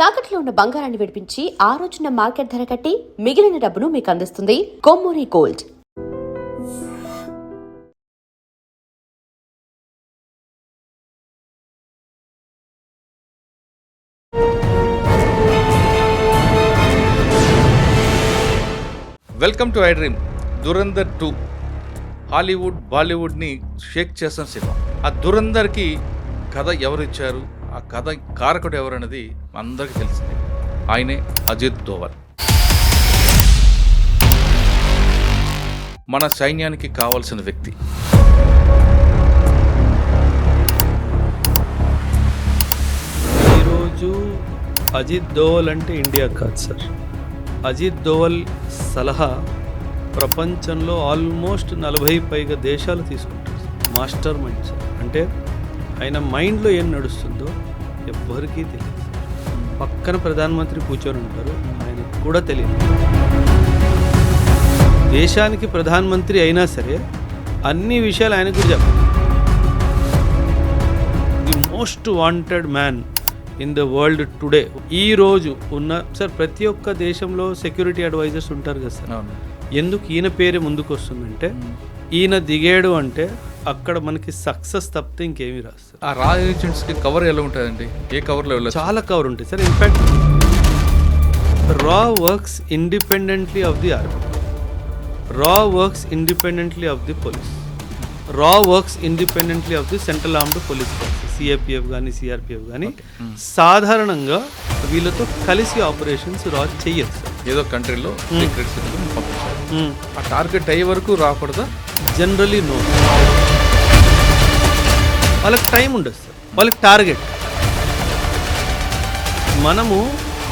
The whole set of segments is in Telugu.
తాకట్లో ఉన్న బంగారాన్ని విడిపించి ఆ రోజున మార్కెట్ ధర కట్టి మిగిలిన డబ్బును మీకు అందిస్తుంది Kommuri gold. Welcome to I dream. Dhurandhar 2 Hollywood బాలీవుడ్ని షేక్ చేసిన సినిమా. ఆ దురంధర్కి కథ ఎవరు ఇచ్చారు, ఆ కథ కారకుడు ఎవరు అన్నది అందరికీ తెలిసింది. ఆయనే అజిత్ దోవల్. మన సైన్యానికి కావాల్సిన వ్యక్తి. ఈరోజు అజిత్ దోవల్ అంటే ఇండియా కాదు సార్. అజిత్ దోవల్ సలహా ప్రపంచంలో ఆల్మోస్ట్ 40 పైగా దేశాలు తీసుకుంటారు. Master mind sir. అంటే ఆయన మైండ్లో ఏం నడుస్తుందో ఎవ్వరికీ తెలియదు. పక్కన ప్రధానమంత్రి కూర్చొని ఉంటారు, ఆయనకు కూడా తెలియదు. దేశానికి ప్రధానమంత్రి అయినా సరే అన్ని విషయాలు ఆయన కూడా చెప్పారు. The most wanted man in the world today. ఈ రోజు ఉన్న సార్ ప్రతి ఒక్క దేశంలో సెక్యూరిటీ అడ్వైజర్స్ ఉంటారు కదా సార్. ఎందుకు ఈయన పేరే ముందుకు వస్తుందంటే ఈయన దిగాడు అంటే అక్కడ మనకి సక్సెస్ తప్పితే ఇంకేమీ రాదు సార్. ఆ రా ఏజెంట్స్కి కవర్ ఎలా ఉంటుందండి? ఏ కవర్లో వెళ్ళదు? చాలా కవర్ ఉంటాయి సార్. ఇన్ఫ్యాక్ట్ రా works independently of the army, రా works independently of the police, రా works independently of the central armed police force, CAPF కానీ సిఆర్పిఎఫ్ కానీ. సాధారణంగా వీళ్ళతో కలిసి ఆపరేషన్స్ రా చెయ్యదు సార్. ఏదో కంట్రీలో సీక్రెట్స్ పంపించారు. ఆ టార్గెట్ అయ్యే వరకు రాకూడదా? Generally no. వాళ్ళకి టైం ఉండదు సార్, వాళ్ళకి టార్గెట్. మనము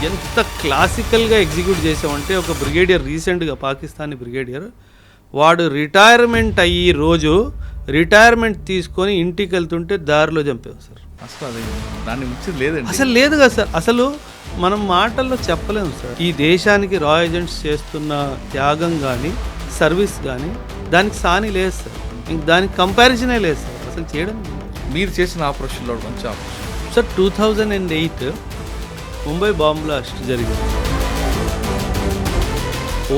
ఎంత క్లాసికల్గా ఎగ్జిక్యూట్ చేసామంటే ఒక బ్రిగేడియర్ రీసెంట్గా పాకిస్తానీ బ్రిగేడియర్ వాడు రిటైర్మెంట్ అయ్యి రోజు రిటైర్మెంట్ తీసుకొని ఇంటికి వెళ్తుంటే దారిలో చంపాం సార్. అసలు అది దాన్ని మించి లేదండి. అసలు లేదు కదా సార్. అసలు మనం మాటల్లో చెప్పలేము సార్. ఈ దేశానికి రా ఏజెంట్స్ చేస్తున్న త్యాగం కానీ సర్వీస్ కానీ దానికి సాని లేదు సార్. ఇంక దానికి కంపారిజనే లేదు సార్. అసలు చేయడం. మీరు చేసిన ఆపరేషన్లో మంచి operation sir 2008 Mumbai bomb blast జరిగింది.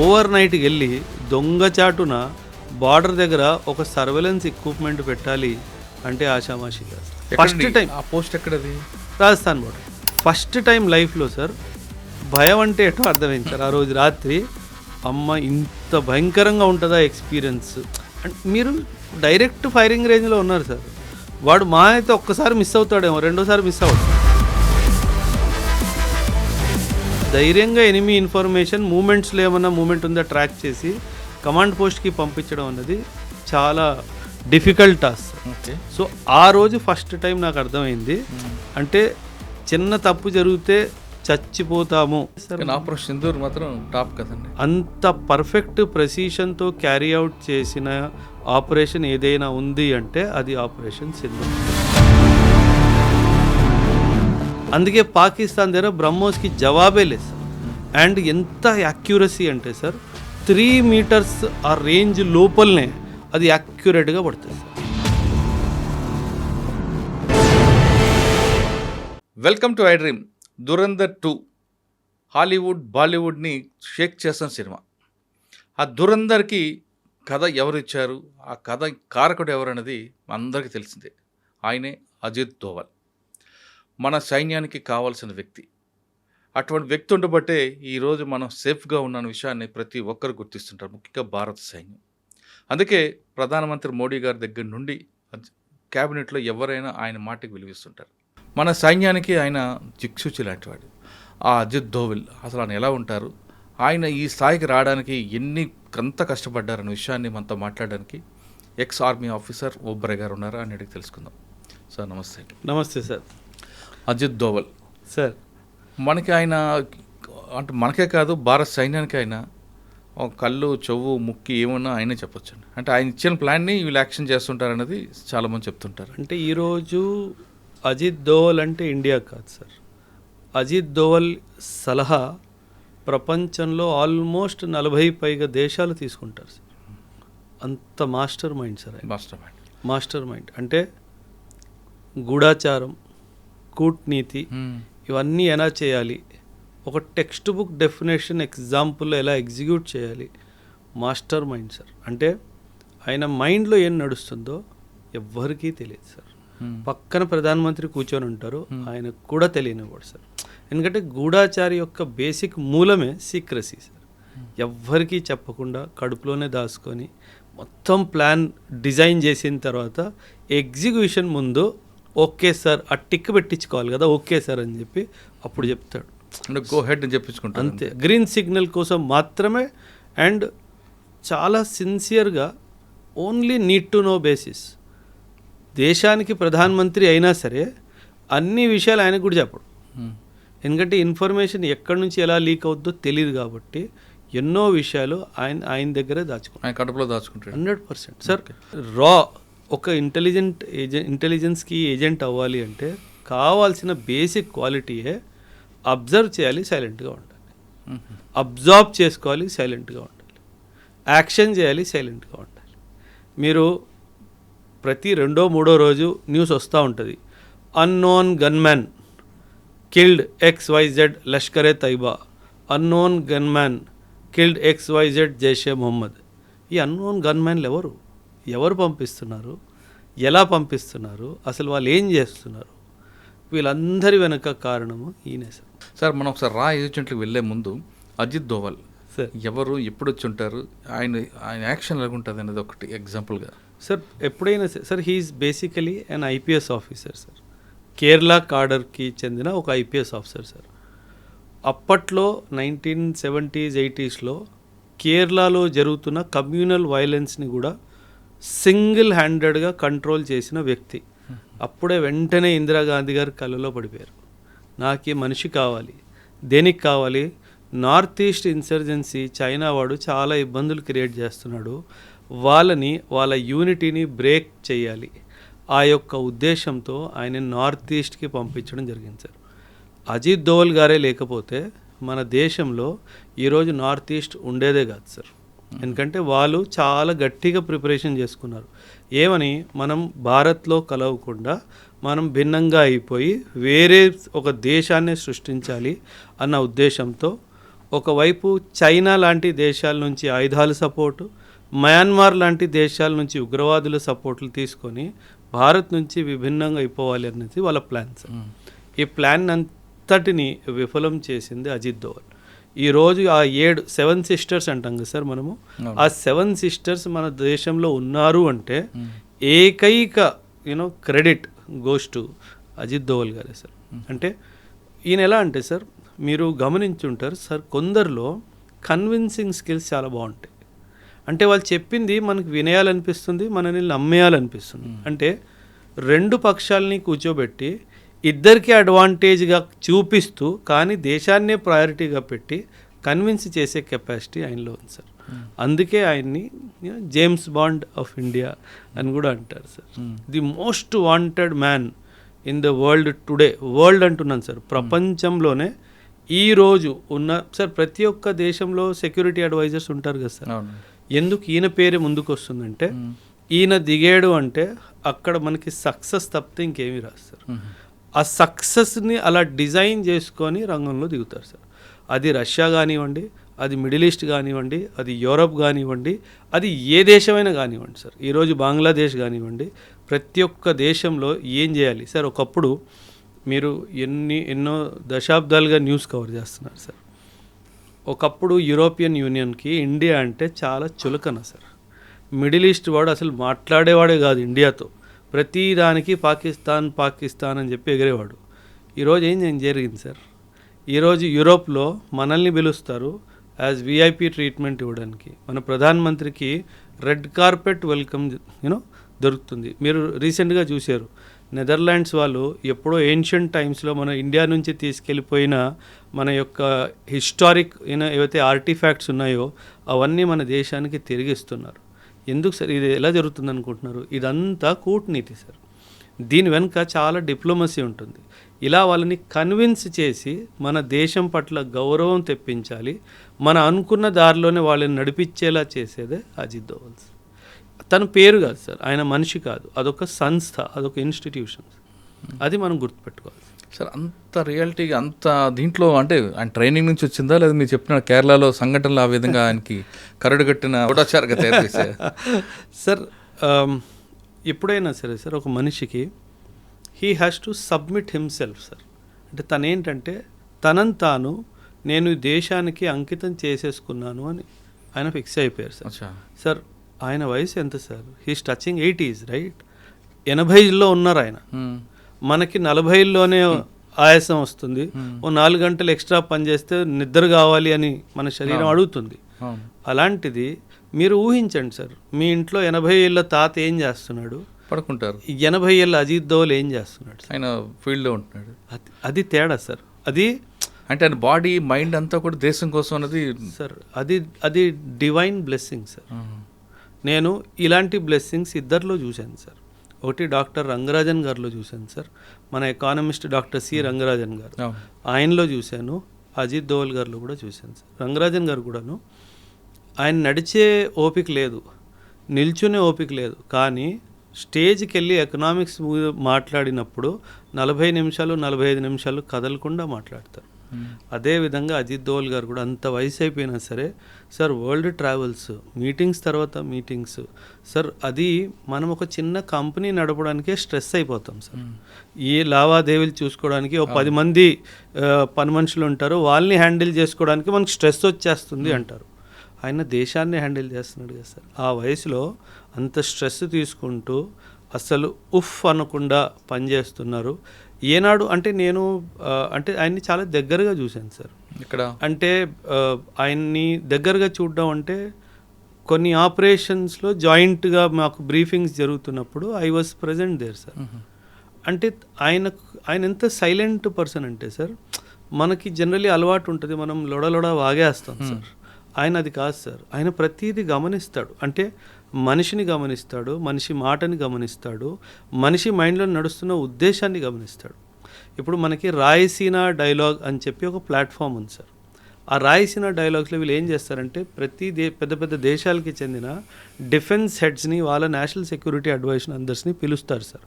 ఓవర్ నైట్కి వెళ్ళి దొంగచాటున బార్డర్ దగ్గర ఒక సర్వేలెన్స్ ఎక్విప్మెంట్ పెట్టాలి అంటే ఆషామాషి కాదు. First time. ఆ పోస్ట్ ఎక్కడది? రాజస్థాన్ బార్డర్. ఫస్ట్ టైం లైఫ్లో సార్ భయం అంటే ఎటో అర్థమైంది సార్. ఆ రోజు రాత్రి అమ్మ ఇంత భయంకరంగా ఉంటుందా ఎక్స్పీరియన్స్ అంటే. మీరు డైరెక్ట్ ఫైరింగ్ రేంజ్లో ఉన్నారు సార్. వాడు మా అయితే ఒక్కసారి మిస్ అవుతాడేమో, రెండోసారి మిస్ అవుతాడు. ధైర్యంగా ఎనిమీ ఇన్ఫర్మేషన్ మూమెంట్స్లో ఏమన్నా మూమెంట్ ఉందా ట్రాక్ చేసి కమాండ్ పోస్ట్కి పంపించడం అన్నది చాలా డిఫికల్ట్ టాస్క్. సో ఆ రోజు ఫస్ట్ టైం నాకు అర్థమైంది అంటే చిన్న తప్పు జరిగితే చచ్చిపోతాము. ఆపరేషన్ సింధూర్ మాత్రం టాప్ కదండి. అంత పర్ఫెక్ట్ ప్రెసిషన్తో క్యారీ అవుట్ చేసిన ఆపరేషన్ ఏదైనా ఉంది అంటే అది ఆపరేషన్ సింధూర్. అందుకే పాకిస్తాన్ దగ్గర బ్రహ్మోస్కి జవాబే లేదు సార్. అండ్ ఎంత యాక్యురసీ అంటే సార్ 3 మీటర్స్ ఆ రేంజ్ లోపలనే అది యాక్యురేట్గా పడుతుంది sir. Welcome to I dream. Dhurandhar 2 Hollywood బాలీవుడ్ని షేక్ చేసిన సినిమా. ఆ దురంధర్కి కథ ఎవరు ఇచ్చారు, ఆ కథ కారకుడు ఎవరు అన్నది అందరికీ తెలిసిందే. ఆయనే అజిత్ దోవల్. మన సైన్యానికి కావాల్సిన వ్యక్తి. అటువంటి వ్యక్తి ఉండబట్టే ఈరోజు మనం సేఫ్గా ఉన్న విషయాన్ని ప్రతి ఒక్కరు గుర్తిస్తుంటారు, ముఖ్యంగా భారత సైన్యం. అందుకే ప్రధానమంత్రి మోడీ గారి దగ్గర నుండి క్యాబినెట్లో ఎవరైనా ఆయన మాటకి విలువిస్తుంటారు. మన సైన్యానికి ఆయన దిక్సూచి లాంటివాడు. ఆ అజిత్ దోవల్ అసలు ఆయన ఎలా ఉంటారు, ఆయన ఈ స్థాయికి రావడానికి ఎంత కష్టపడ్డారన్న విషయాన్ని మనతో మాట్లాడడానికి ఎక్స్ ఆర్మీ ఆఫీసర్ ఓబ్రే గారు ఉన్నారు. అని అడిగి తెలుసుకుందాం. సార్ నమస్తే. నమస్తే సార్. అజిత్ దోవల్ సార్ మనకి ఆయన అంటే మనకే కాదు భారత సైన్యానికి ఆయన కళ్ళు చెవు ముక్కి ఏమన్నా ఆయనే చెప్పొచ్చండి. అంటే ఆయన ఇచ్చిన ప్లాన్ని వీళ్ళు యాక్షన్ చేస్తుంటారన్నది చాలామంది చెప్తుంటారు. అంటే ఈరోజు అజిత్ దోవల్ అంటే ఇండియా కాదు సార్. అజిత్ దోవల్ సలహా ప్రపంచంలో ఆల్మోస్ట్ 40 పైగా దేశాలు తీసుకుంటారు సార్. అంత master mind sir. Master mind అంటే గూఢాచారం, కూట్నీతి ఇవన్నీ ఎలా చేయాలి, ఒక టెక్స్ట్ బుక్ డెఫినేషన్ ఎగ్జాంపుల్లో ఎలా ఎగ్జిక్యూట్ చేయాలి, మాస్టర్ మైండ్ సార్. అంటే ఆయన మైండ్లో ఏం నడుస్తుందో ఎవ్వరికీ తెలియదు సార్. పక్కన ప్రధానమంత్రి కూర్చొని ఉంటారు, ఆయనకు కూడా తెలియనివ్వడు సార్. ఎందుకంటే గూఢాచారి యొక్క బేసిక్ మూలమే సీక్రసీ సార్. ఎవ్వరికీ చెప్పకుండా కడుపులోనే దాచుకొని మొత్తం ప్లాన్ డిజైన్ చేసిన తర్వాత ఎగ్జిక్యూషన్ ముందు ఓకే సార్ ఆ టిక్ పెట్టించుకోవాలి కదా, ఓకే సార్ అని చెప్పి అప్పుడు చెప్తాడు. అంటే గో హెడ్ అని చెప్పించుకుంటాడు అంతే, గ్రీన్ సిగ్నల్ కోసం మాత్రమే. అండ్ చాలా సిన్సియర్గా only need to know basis. దేశానికి ప్రధానమంత్రి అయినా సరే అన్ని విషయాలు ఆయనకు కూడా చెప్పడు. ఎందుకంటే ఇన్ఫర్మేషన్ ఎక్కడి నుంచి ఎలా లీక్ అవుద్దో తెలియదు కాబట్టి ఎన్నో విషయాలు ఆయన దగ్గరే దాచుకుంటారు, ఆయన కడుపులో దాచుకుంటాడు. 100% సార్. రా ఒక ఇంటెలిజెన్స్కి ఏజెంట్ అవ్వాలి అంటే కావాల్సిన బేసిక్ క్వాలిటీయే అబ్జర్వ్ చేయాలి, సైలెంట్గా ఉండాలి. అబ్జార్బ్ చేసుకోవాలి, సైలెంట్గా ఉండాలి. యాక్షన్ చేయాలి, సైలెంట్గా ఉండాలి. మీరు ప్రతి 2ో 3ో రోజు న్యూస్ వస్తూ ఉంటుంది, unknown gunman killed XYZ Lashkar e Taiba, unknown gunman killed XYZ Jaish e Mohammed. ఈ అన్నోన్ గన్మ్యాన్లు ఎవరు పంపిస్తున్నారు, ఎలా పంపిస్తున్నారు, అసలు వాళ్ళు ఏం చేస్తున్నారు, వీళ్ళందరి వెనక కారణము ఈయనే సార్. సార్ మనం ఒకసారి రా ఏజెంట్లకు వెళ్ళే ముందు అజిత్ దోవల్ సార్ ఎవరు, ఎప్పుడు వచ్చి ఉంటారు, ఆయన యాక్షన్ ఎలాగుంటుంది అనేది ఒకటి ఎగ్జాంపుల్గా. సార్ ఎప్పుడైనా సార్ హీఈస్ బేసికలీ అన్ IPS ఆఫీసర్ సార్. కేరళ కాడర్కి చెందిన ఒక IPS ఆఫీసర్ సార్. అప్పట్లో 1970s 80sలో కేరళలో జరుగుతున్న కమ్యూనల్ వైలెన్స్ని కూడా సింగిల్ హ్యాండెడ్గా కంట్రోల్ చేసిన వ్యక్తి. అప్పుడే వెంటనే ఇందిరాగాంధీ గారు కళ్ళలో పడిపోయారు. నాకు ఈ మనిషి కావాలి. దేనికి కావాలి? నార్త్ ఈస్ట్ ఇన్సర్జెన్సీ చైనా వాడు చాలా ఇబ్బందులు క్రియేట్ చేస్తున్నాడు, వాళ్ళ యూనిటీని బ్రేక్ చేయాలి. ఆ యొక్క ఉద్దేశంతో ఆయన నార్త్ ఈస్ట్కి పంపించడం జరిగింది సార్. అజిత్ దోవల్ గారే లేకపోతే మన దేశంలో ఈరోజు నార్త్ ఈస్ట్ ఉండేదే కాదు సార్. ఎందుకంటే వాళ్ళు చాలా గట్టిగా ప్రిపరేషన్ చేసుకున్నారు. ఏమని, మనం భారత్లో కలవకుండా మనం భిన్నంగా అయిపోయి వేరే ఒక దేశాన్ని సృష్టించాలి అన్న ఉద్దేశంతో ఒకవైపు చైనా లాంటి దేశాల నుంచి ఆయుధాల సపోర్టు, మయన్మార్ లాంటి దేశాల నుంచి ఉగ్రవాదుల సపోర్ట్లు తీసుకొని భారత్ నుంచి విభిన్నంగా అయిపోవాలి అనేది వాళ్ళ ప్లాన్ సార్. ఈ ప్లాన్ అంతటిని విఫలం చేసింది అజిత్ దోవల్. ఈరోజు ఆ 7 సిస్టర్స్ అంటాం కదా సార్ మనము, ఆ 7 సిస్టర్స్ మన దేశంలో ఉన్నారు అంటే ఏకైక credit goes to Ajit Doval గారే సార్. అంటే ఈయన ఎలా అంటే సార్, మీరు గమనించుంటారు సార్, కొందరిలో కన్విన్సింగ్ స్కిల్స్ చాలా బాగుంటాయి. అంటే వాళ్ళు చెప్పింది మనకు వినేయాలనిపిస్తుంది, మనల్ని నమ్మేయాలనిపిస్తుంది. అంటే 2 పక్షాలని కూర్చోబెట్టి ఇద్దరికి అడ్వాంటేజ్గా చూపిస్తూ కానీ దేశాన్నే ప్రయారిటీగా పెట్టి కన్విన్స్ చేసే కెపాసిటీ ఆయనలో ఉంది సార్. అందుకే ఆయన్ని జేమ్స్ బాండ్ ఆఫ్ ఇండియా అని కూడా అంటారు sir. The most wanted man in the world today. World అంటున్నాను సార్, ప్రపంచంలోనే ఈరోజు ఉన్న సార్ ప్రతి ఒక్క దేశంలో సెక్యూరిటీ అడ్వైజర్స్ ఉంటారు కదా సార్. ఎందుకు ఈయన పేరే ముందుకు వస్తుందంటే ఈయన దిగాడు అంటే అక్కడ మనకి సక్సెస్ తప్పితే ఇంకేమీ రాదు సార్. ఆ సక్సెస్ని అలా డిజైన్ చేసుకొని రంగంలో దిగుతారు సార్. అది రష్యా కానివ్వండి, అది మిడిల్ ఈస్ట్ కానివ్వండి, అది యూరప్ కానివ్వండి, అది ఏ దేశమైనా కానివ్వండి సార్. ఈరోజు బంగ్లాదేశ్ కానివ్వండి, ప్రతి ఒక్క దేశంలో ఏం చేయాలి సార్. ఒకప్పుడు మీరు ఎన్నో దశాబ్దాలుగా న్యూస్ కవర్ చేస్తున్నారు సార్. ఒకప్పుడు యూరోపియన్ యూనియన్కి ఇండియా అంటే చాలా చులకన సార్. మిడిల్ ఈస్ట్ వాడు అసలు మాట్లాడేవాడే కాదు ఇండియాతో. ప్రతి దానికి పాకిస్తాన్ అని చెప్పి ఎగిరేవాడు. ఈరోజు ఏం జరిగింది సార్, ఈరోజు యూరోప్లో మనల్ని పిలుస్తారు యాజ్ VIP ట్రీట్మెంట్ ఇవ్వడానికి. మన ప్రధానమంత్రికి రెడ్ కార్పెట్ వెల్కమ్ దొరుకుతుంది. మీరు రీసెంట్గా చూశారు, నెదర్లాండ్స్ వాళ్ళు ఎప్పుడో ఏన్షియంట్ టైమ్స్లో మన ఇండియా నుంచి తీసుకెళ్ళిపోయిన మన యొక్క హిస్టారిక్ ఏవైతే ఆర్టిఫాక్ట్స్ ఉన్నాయో అవన్నీ మన దేశానికి తిరిగిస్తున్నారు. ఎందుకు సార్ ఇది ఎలా జరుగుతుంది అనుకుంటున్నారు? ఇదంతా కూటనీతి సార్. దీని వెనుక చాలా డిప్లొమసీ ఉంటుంది. ఇలా వాళ్ళని కన్విన్స్ చేసి మన దేశం పట్ల గౌరవం తెప్పించాలి, మన అనుకున్న దారిలోనే వాళ్ళని నడిపించేలా చేసేదే అజిత్ దోవల్. తన పేరు కాదు సార్, ఆయన మనిషి కాదు, అదొక సంస్థ, అదొక ఇన్స్టిట్యూషన్. అది మనం గుర్తుపెట్టుకోవాలి. సార్ అంత రియాలిటీగా అంత దీంట్లో అంటే ఆయన ట్రైనింగ్ నుంచి వచ్చిందా లేదా మీరు చెప్పిన కేరళలో సంఘటనలు ఆ విధంగా ఆయనకి కరడు కట్టిన గూఢచారుగా తయారు చేశారు? సార్ ఎప్పుడైనా సరే సార్ ఒక మనిషికి he has to submit himself sir. అంటే తనేంటంటే తనని తాను నేను ఈ దేశానికి అంకితం చేసేసుకున్నాను అని ఆయన ఫిక్స్ అయిపోయారు సార్. సార్ ఆయన వయసు ఎంత sir? He's touching 80s right. 80లో ఉన్నారు ఆయన. మనకి 40లోనే ఆయాసం వస్తుంది, ఓ 4 గంటలు ఎక్స్ట్రా పని చేస్తే నిద్ర కావాలి అని మన శరీరం అడుగుతుంది. అలాంటిది మీరు ఊహించండి సార్, మీ ఇంట్లో 80 ఏళ్ళ తాత ఏం చేస్తున్నాడు, పడుకుంటారు. 80 ఏళ్ళ అజిత్ దోవల్ ఏం చేస్తున్నాడు? ఆయన ఫీల్డ్లో ఉంటున్నాడు. అది తేడా సార్. అది అంటే ఆయన బాడీ మైండ్ అంతా కూడా దేశం కోసం అనేది సార్ అది డివైన్ బ్లెస్సింగ్ సార్. నేను ఇలాంటి బ్లెస్సింగ్స్ ఇద్దరిలో చూశాను సార్. ఒకటి డాక్టర్ రంగరాజన్ గారిలో చూశాను సార్, మన ఎకానమిస్ట్ డాక్టర్ సి రంగరాజన్ గారు, ఆయనలో చూశాను. అజిత్ దోవల్ గారిలో కూడా చూశాను సార్. రంగరాజన్ గారు కూడాను ఆయన నడిచే ఓపిక లేదు, నిల్చునే ఓపిక లేదు, కానీ స్టేజ్కి వెళ్ళి ఎకనామిక్స్ మాట్లాడినప్పుడు 40 నిమిషాలు 45 నిమిషాలు కదలకుండా మాట్లాడతారు. అదేవిధంగా అజిత్ దోవల్ గారు కూడా అంత వయసు అయిపోయినా సరే సార్ వరల్డ్ ట్రావెల్స్, మీటింగ్స్ తర్వాత మీటింగ్స్ సార్. అది మనం ఒక చిన్న కంపెనీ నడపడానికే స్ట్రెస్ అయిపోతాం సార్. ఏ లావాదేవీలు చూసుకోవడానికి ఒక 10 మంది పని మనుషులు ఉంటారు, వాళ్ళని హ్యాండిల్ చేసుకోవడానికి మనకు స్ట్రెస్ వచ్చేస్తుంది అంటారు. ఆయన దేశాన్ని హ్యాండిల్ చేస్తున్నాడు కదా సార్. ఆ వయసులో అంత స్ట్రెస్ తీసుకుంటూ అసలు ఉఫ్ అనకుండా పనిచేస్తున్నారు. ఏనాడు అంటే నేను అంటే ఆయన్ని చాలా దగ్గరగా చూశాను సార్. ఇక్కడ అంటే ఆయన్ని దగ్గరగా చూడడం అంటే కొన్ని ఆపరేషన్స్లో జాయింట్గా మాకు బ్రీఫింగ్స్ జరుగుతున్నప్పుడు I was present there sir. అంటే ఆయన ఎంత సైలెంట్ పర్సన్ అంటే సార్, మనకి జనరలీ అలవాటు ఉంటుంది, మనం లొడలొడ వాగేస్తాం సార్. ఆయన అది కాదు సార్. ఆయన ప్రతిదీ గమనిస్తాడు. అంటే మనిషిని గమనిస్తాడు, మనిషి మాటని గమనిస్తాడు, మనిషి మైండ్లో నడుస్తున్న ఉద్దేశాన్ని గమనిస్తాడు. ఇప్పుడు మనకి రాయసీనా డైలాగ్ అని చెప్పి ఒక ప్లాట్ఫామ్ ఉంది సార్. ఆ రాయసీనా డైలాగ్స్లో వీళ్ళు ఏం చేస్తారంటే ప్రతి పెద్ద పెద్ద దేశాలకి చెందిన డిఫెన్స్ హెడ్స్ని, వాళ్ళ నేషనల్ సెక్యూరిటీ అడ్వైజర్ని అందరిని పిలుస్తారు సార్.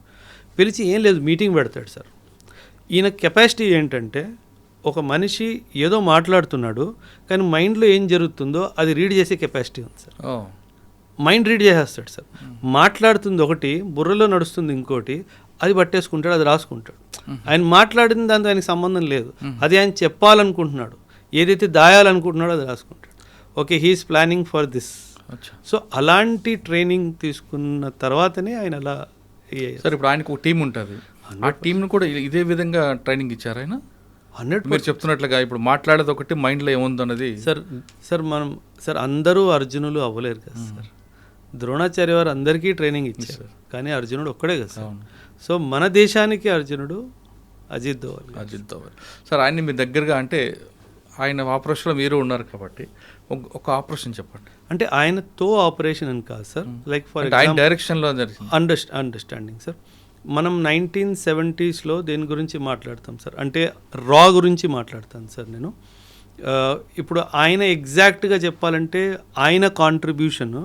పిలిచి ఏం లేదు మీటింగ్ పెడతాడు సార్. ఈయన కెపాసిటీ ఏంటంటే ఒక మనిషి ఏదో మాట్లాడుతున్నాడు కానీ మైండ్లో ఏం జరుగుతుందో అది రీడ్ చేసే కెపాసిటీ ఉంది సార్. మైండ్ రీడ్ చేసేస్తాడు సార్. మాట్లాడుతుంది ఒకటి, బుర్రలో నడుస్తుంది ఇంకోటి, అది పట్టేసుకుంటాడు, అది రాసుకుంటాడు. ఆయన మాట్లాడిన దాంతో ఆయనకి సంబంధం లేదు, అది ఆయన చెప్పాలనుకుంటున్నాడు, ఏదైతే దాయాలనుకుంటున్నాడో అది రాసుకుంటాడు. Okay, he's planning for this. So అలాంటి ట్రైనింగ్ తీసుకున్న తర్వాతనే ఆయన అలా సార్. ఇప్పుడు ఆయనకు ఒక టీం ఉంటుంది, ఆ టీంను కూడా ఇదే విధంగా ట్రైనింగ్ ఇచ్చారు ఆయన. 100% మీరు చెప్తున్నట్లుగా ఇప్పుడు మాట్లాడేది ఒకటి, మైండ్లో ఏముంది అన్నది సార్ మనం సార్ అందరూ అర్జునులు అవ్వలేరు కదా సార్. ద్రోణాచార్య వారు అందరికీ ట్రైనింగ్ ఇచ్చారు, కానీ అర్జునుడు ఒక్కడే కదా సార్. సో మన దేశానికి అర్జునుడు అజిత్ దోవల్ సార్. ఆయన్ని మీ దగ్గరగా అంటే ఆయన ఆపరేషన్లో మీరు ఉన్నారు కాబట్టి ఒక ఆపరేషన్ చెప్పండి. అంటే ఆయనతో ఆపరేషన్ అని కాదు సార్, లైక్ ఫర్ ఆయన డైరెక్షన్లో అండర్స్టాండింగ్ సార్. మనం 1970sలో దేని గురించి మాట్లాడతాం సార్ అంటే రా గురించి మాట్లాడతాను సార్ నేను. ఇప్పుడు ఆయన ఎగ్జాక్ట్గా చెప్పాలంటే ఆయన కాంట్రిబ్యూషన్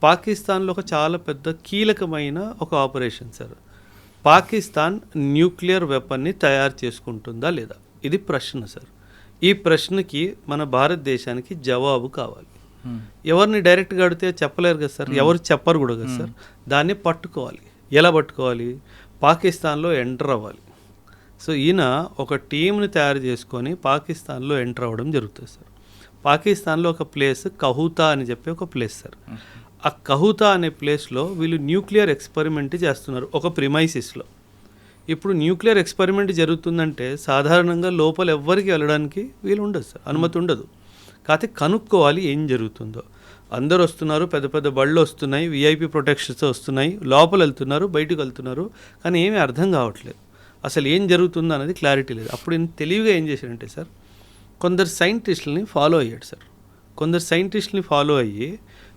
పాకిస్తాన్లో ఒక చాలా పెద్ద కీలకమైన ఒక ఆపరేషన్ సార్. పాకిస్తాన్ న్యూక్లియర్ వెపన్ని తయారు చేసుకుంటుందా లేదా, ఇది ప్రశ్న సార్. ఈ ప్రశ్నకి మన భారతదేశానికి జవాబు కావాలి. ఎవరిని డైరెక్ట్గా అడిగితే చెప్పలేరు కదా సార్, ఎవరు చెప్పరు కూడా కదా సార్. దాన్ని పట్టుకోవాలి. ఎలా పట్టుకోవాలి? పాకిస్తాన్లో ఎంటర్ అవ్వాలి. సో ఈయన ఒక టీంని తయారు చేసుకొని పాకిస్తాన్లో ఎంటర్ అవ్వడం జరుగుతుంది సార్. పాకిస్తాన్లో ఒక ప్లేస్ కహూతా అని చెప్పి ఒక ప్లేస్ సార్. ఆ కహూతా అనే ప్లేస్లో వీళ్ళు న్యూక్లియర్ ఎక్స్పెరిమెంట్ చేస్తున్నారు ఒక ప్రిమైసిస్లో. ఇప్పుడు న్యూక్లియర్ ఎక్స్పెరిమెంట్ జరుగుతుందంటే సాధారణంగా లోపల ఎవ్వరికి వెళ్ళడానికి వీలు ఉండదు సార్, అనుమతి ఉండదు. కాకపోతే కనుక్కోవాలి ఏం జరుగుతుందో. అందరు వస్తున్నారు, పెద్ద పెద్ద బళ్ళు వస్తున్నాయి, విఐపి ప్రొటెక్షన్స్ వస్తున్నాయి, లోపల వెళ్తున్నారు, బయటకు వెళ్తున్నారు, కానీ ఏమీ అర్థం కావట్లేదు, అసలు ఏం జరుగుతుందో అనేది క్లారిటీ లేదు. అప్పుడు తెలివిగా ఏం చేశాడంటే సార్, కొందరు సైంటిస్టులని ఫాలో అయ్యాడు సార్. కొందరు సైంటిస్టులని ఫాలో అయ్యి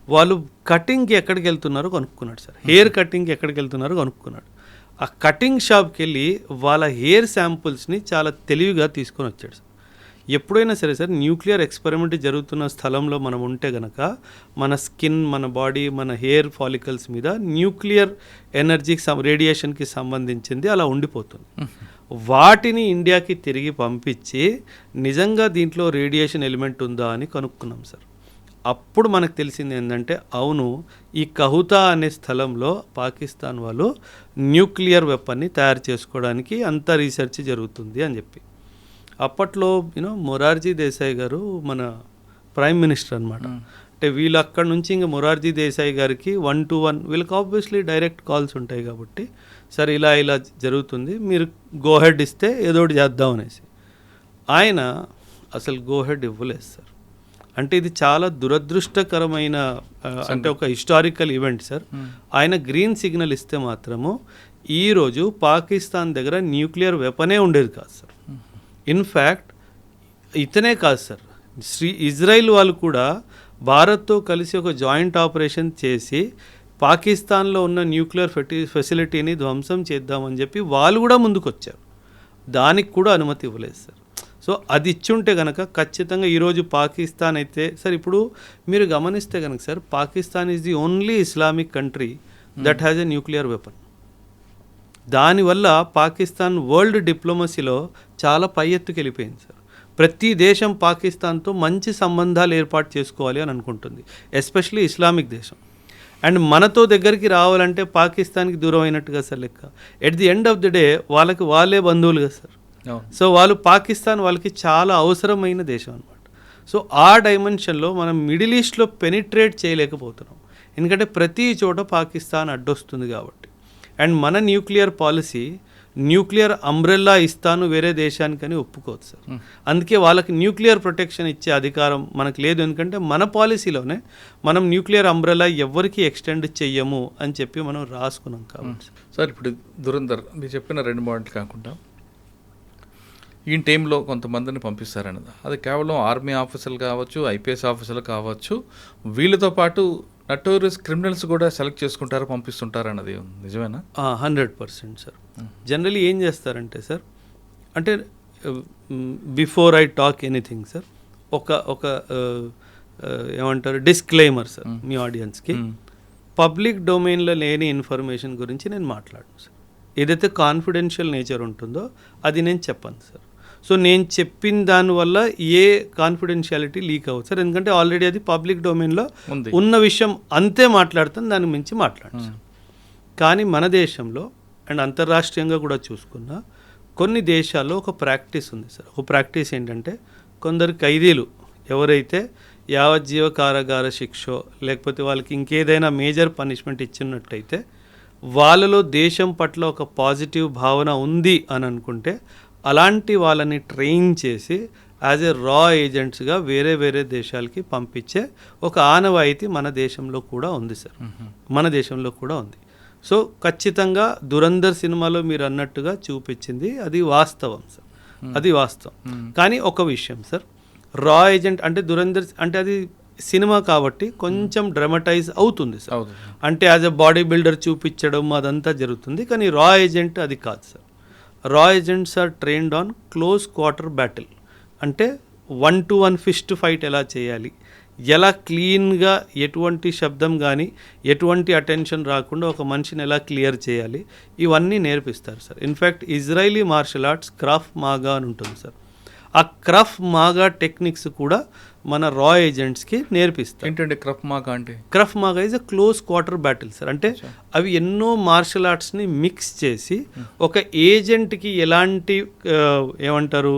వాళ్ళు కటింగ్కి ఎక్కడికి వెళ్తున్నారో కనుక్కున్నాడు సార్. హెయిర్ కటింగ్కి ఎక్కడికి వెళ్తున్నారో కనుక్కున్నాడు. ఆ కటింగ్ షాప్కి వెళ్ళి వాళ్ళ హెయిర్ శాంపుల్స్ని చాలా తెలివిగా తీసుకొని వచ్చాడు సార్. ఎప్పుడైనా సరే సార్ న్యూక్లియర్ ఎక్స్పెరిమెంట్ జరుగుతున్న స్థలంలో మనం ఉంటే గనక మన స్కిన్, మన బాడీ, మన హెయిర్ ఫాలికల్స్ మీద న్యూక్లియర్ ఎనర్జీకి రేడియేషన్కి సంబంధించింది అలా ఉండిపోతుంది. వాటిని ఇండియాకి తిరిగి పంపించి నిజంగా దీంట్లో రేడియేషన్ ఎలిమెంట్ ఉందా అని కనుక్కున్నాం సార్. అప్పుడు మనకు తెలిసింది ఏంటంటే అవును, ఈ కహుతా అనే స్థలంలో పాకిస్తాన్ వాళ్ళు న్యూక్లియర్ వెపన్ని తయారు చేసుకోవడానికి అంత రీసెర్చ్ జరుగుతుంది అని చెప్పి. అప్పట్లో మొరార్జీ దేశాయ్ గారు మన ప్రైమ్ మినిస్టర్ అనమాట. అంటే వీళ్ళు అక్కడ నుంచి ఇంకా మొరార్జీ దేశాయ్ గారికి 1-to-1 వీళ్ళకి ఆబ్వియస్లీ డైరెక్ట్ కాల్స్ ఉంటాయి కాబట్టి సరే ఇలా జరుగుతుంది, మీరు గోహెడ్ ఇస్తే ఏదో ఒకటి చేద్దాం అనేసి. ఆయన అసలు గోహెడ్ ఇవ్వలేదు సార్. అంటే ఇది చాలా దురదృష్టకరమైన అంటే ఒక హిస్టారికల్ ఈవెంట్ సార్. ఆయన గ్రీన్ సిగ్నల్ ఇస్తే మాత్రము ఈరోజు పాకిస్తాన్ దగ్గర న్యూక్లియర్ వెపనే ఉండేది కాదు సార్. ఇన్ఫ్యాక్ట్ ఇతనే కాదు సార్, ఇజ్రాయిల్ వాళ్ళు కూడా భారత్తో కలిసి ఒక జాయింట్ ఆపరేషన్ చేసి పాకిస్తాన్లో ఉన్న న్యూక్లియర్ ఫెసిలిటీని ధ్వంసం చేద్దామని చెప్పి వాళ్ళు కూడా ముందుకు వచ్చారు. దానికి కూడా అనుమతి ఇవ్వలేదు సార్. సో అది ఇచ్చుంటే కనుక ఖచ్చితంగా ఈరోజు పాకిస్తాన్ అయితే సార్, ఇప్పుడు మీరు గమనిస్తే కనుక sir, Pakistan is the only Islamic country that has a nuclear weapon. దానివల్ల పాకిస్తాన్ వరల్డ్ డిప్లొమసీలో చాలా పై ఎత్తుకు వెళ్ళిపోయింది సార్. ప్రతి దేశం పాకిస్తాన్తో మంచి సంబంధాలు ఏర్పాటు చేసుకోవాలి అని అనుకుంటుంది, ఎస్పెషలీ ఇస్లామిక్ దేశం. అండ్ మనతో దగ్గరికి రావాలంటే పాకిస్తాన్కి దూరం అయినట్టుగా సార్ లెక్క. At the end of the day వాళ్ళకి వాళ్ళే బంధువులుగా సార్. సో వాళ్ళు పాకిస్తాన్ వాళ్ళకి చాలా అవసరమైన దేశం అనమాట. సో ఆ డైమెన్షన్లో మనం మిడిల్ ఈస్ట్లో పెనిట్రేట్ చేయలేకపోతున్నాం, ఎందుకంటే ప్రతి చోట పాకిస్తాన్ అడ్డొస్తుంది కాబట్టి. అండ్ మన న్యూక్లియర్ పాలసీ న్యూక్లియర్ అంబ్రెల్లా ఇస్తాను వేరే దేశానికని ఒప్పుకోవచ్చు సార్. అందుకే వాళ్ళకి న్యూక్లియర్ ప్రొటెక్షన్ ఇచ్చే అధికారం మనకు లేదు, ఎందుకంటే మన పాలసీలోనే మనం న్యూక్లియర్ అంబ్రెల్లా ఎవరికి ఎక్స్టెండ్ చెయ్యము అని చెప్పి మనం రాసుకున్నాం కాబట్టి సార్. ఇప్పుడు దురంధర్ మీరు చెప్పిన 2 పాయింట్లు కాకుండా ఈ టైంలో కొంతమందిని పంపిస్తారన్నది, అది కేవలం ఆర్మీ ఆఫీసర్లు కావచ్చు, ఐపీఎస్ ఆఫీసర్లు కావచ్చు, వీళ్ళతో పాటు నటోరియస్ క్రిమినల్స్ కూడా సెలెక్ట్ చేసుకుంటారు, పంపిస్తుంటారు అన్నది నిజమేనా? 100% సార్. జనరలీ ఏం చేస్తారంటే సార్, అంటే before I talk anything sir, ఒక ఏమంటారు డిస్క్లైమర్ సార్ మీ ఆడియన్స్కి. పబ్లిక్ డొమైన్లో లేని ఇన్ఫర్మేషన్ గురించి నేను మాట్లాడను సార్. ఏదైతే కాన్ఫిడెన్షియల్ నేచర్ ఉంటుందో అది నేను చెప్పను సార్. సో నేను చెప్పిన దానివల్ల ఏ కాన్ఫిడెన్షియాలిటీ లీక్ అవ్వదు సార్, ఎందుకంటే ఆల్రెడీ అది పబ్లిక్ డొమైన్లో ఉన్న విషయం అంతే మాట్లాడతాను, దాని మించి మాట్లాడను సార్. కానీ మన దేశంలో అండ్ అంతర్రాష్ట్రీయంగా కూడా చూసుకున్న కొన్ని దేశాల్లో ఒక ప్రాక్టీస్ ఉంది సార్. ఒక ప్రాక్టీస్ ఏంటంటే, కొందరు ఖైదీలు ఎవరైతే యావజ్జీవ కారాగార శిక్షో లేకపోతే వాళ్ళకి ఇంకేదైనా మేజర్ పనిష్మెంట్ ఇచ్చినట్టయితే వాళ్ళలో దేశం పట్ల ఒక పాజిటివ్ భావన ఉంది అని అనుకుంటే అలాంటి వాళ్ళని ట్రైన్ చేసి యాజ్ ఏ రా ఏజెంట్స్గా వేరే దేశాలకి పంపించే ఒక ఆనవాయితీ మన దేశంలో కూడా ఉంది సార్. మన దేశంలో కూడా ఉంది. సో ఖచ్చితంగా దురంధర్ సినిమాలో మీరు అన్నట్టుగా చూపించింది అది వాస్తవం సార్, అది వాస్తవం. కానీ ఒక విషయం సార్, రా ఏజెంట్ అంటే దురంధర్ అంటే అది సినిమా కాబట్టి కొంచెం డ్రామటైజ్ అవుతుంది సార్. అంటే యాజ్ ఎ బాడీ బిల్డర్ చూపించడం అదంతా జరుగుతుంది, కానీ రా ఏజెంట్ అది కాదు సార్. రా agents are trained on close quarter battle, అంటే 1-to-1 ఫిస్ట్ ఫైట్ ఎలా చేయాలి, ఎలా క్లీన్గా ఎటువంటి శబ్దం కానీ ఎటువంటి అటెన్షన్ రాకుండా ఒక మనిషిని ఎలా క్లియర్ చేయాలి, ఇవన్నీ నేర్పిస్తారు sir. In fact Israeli martial arts krav maga అని ఉంటుంది సార్. ఆ క్రఫ్ మాగా టెక్నిక్స్ కూడా మన రా ఏజెంట్స్కి నేర్పిస్తారు. ఏంటంటే క్రఫ్ మాగా అంటే? Krav maga is a close quarter battle sir. అంటే అవి ఎన్నో మార్షల్ ఆర్ట్స్ని మిక్స్ చేసి ఒక ఏజెంట్కి ఎలాంటి ఏమంటారు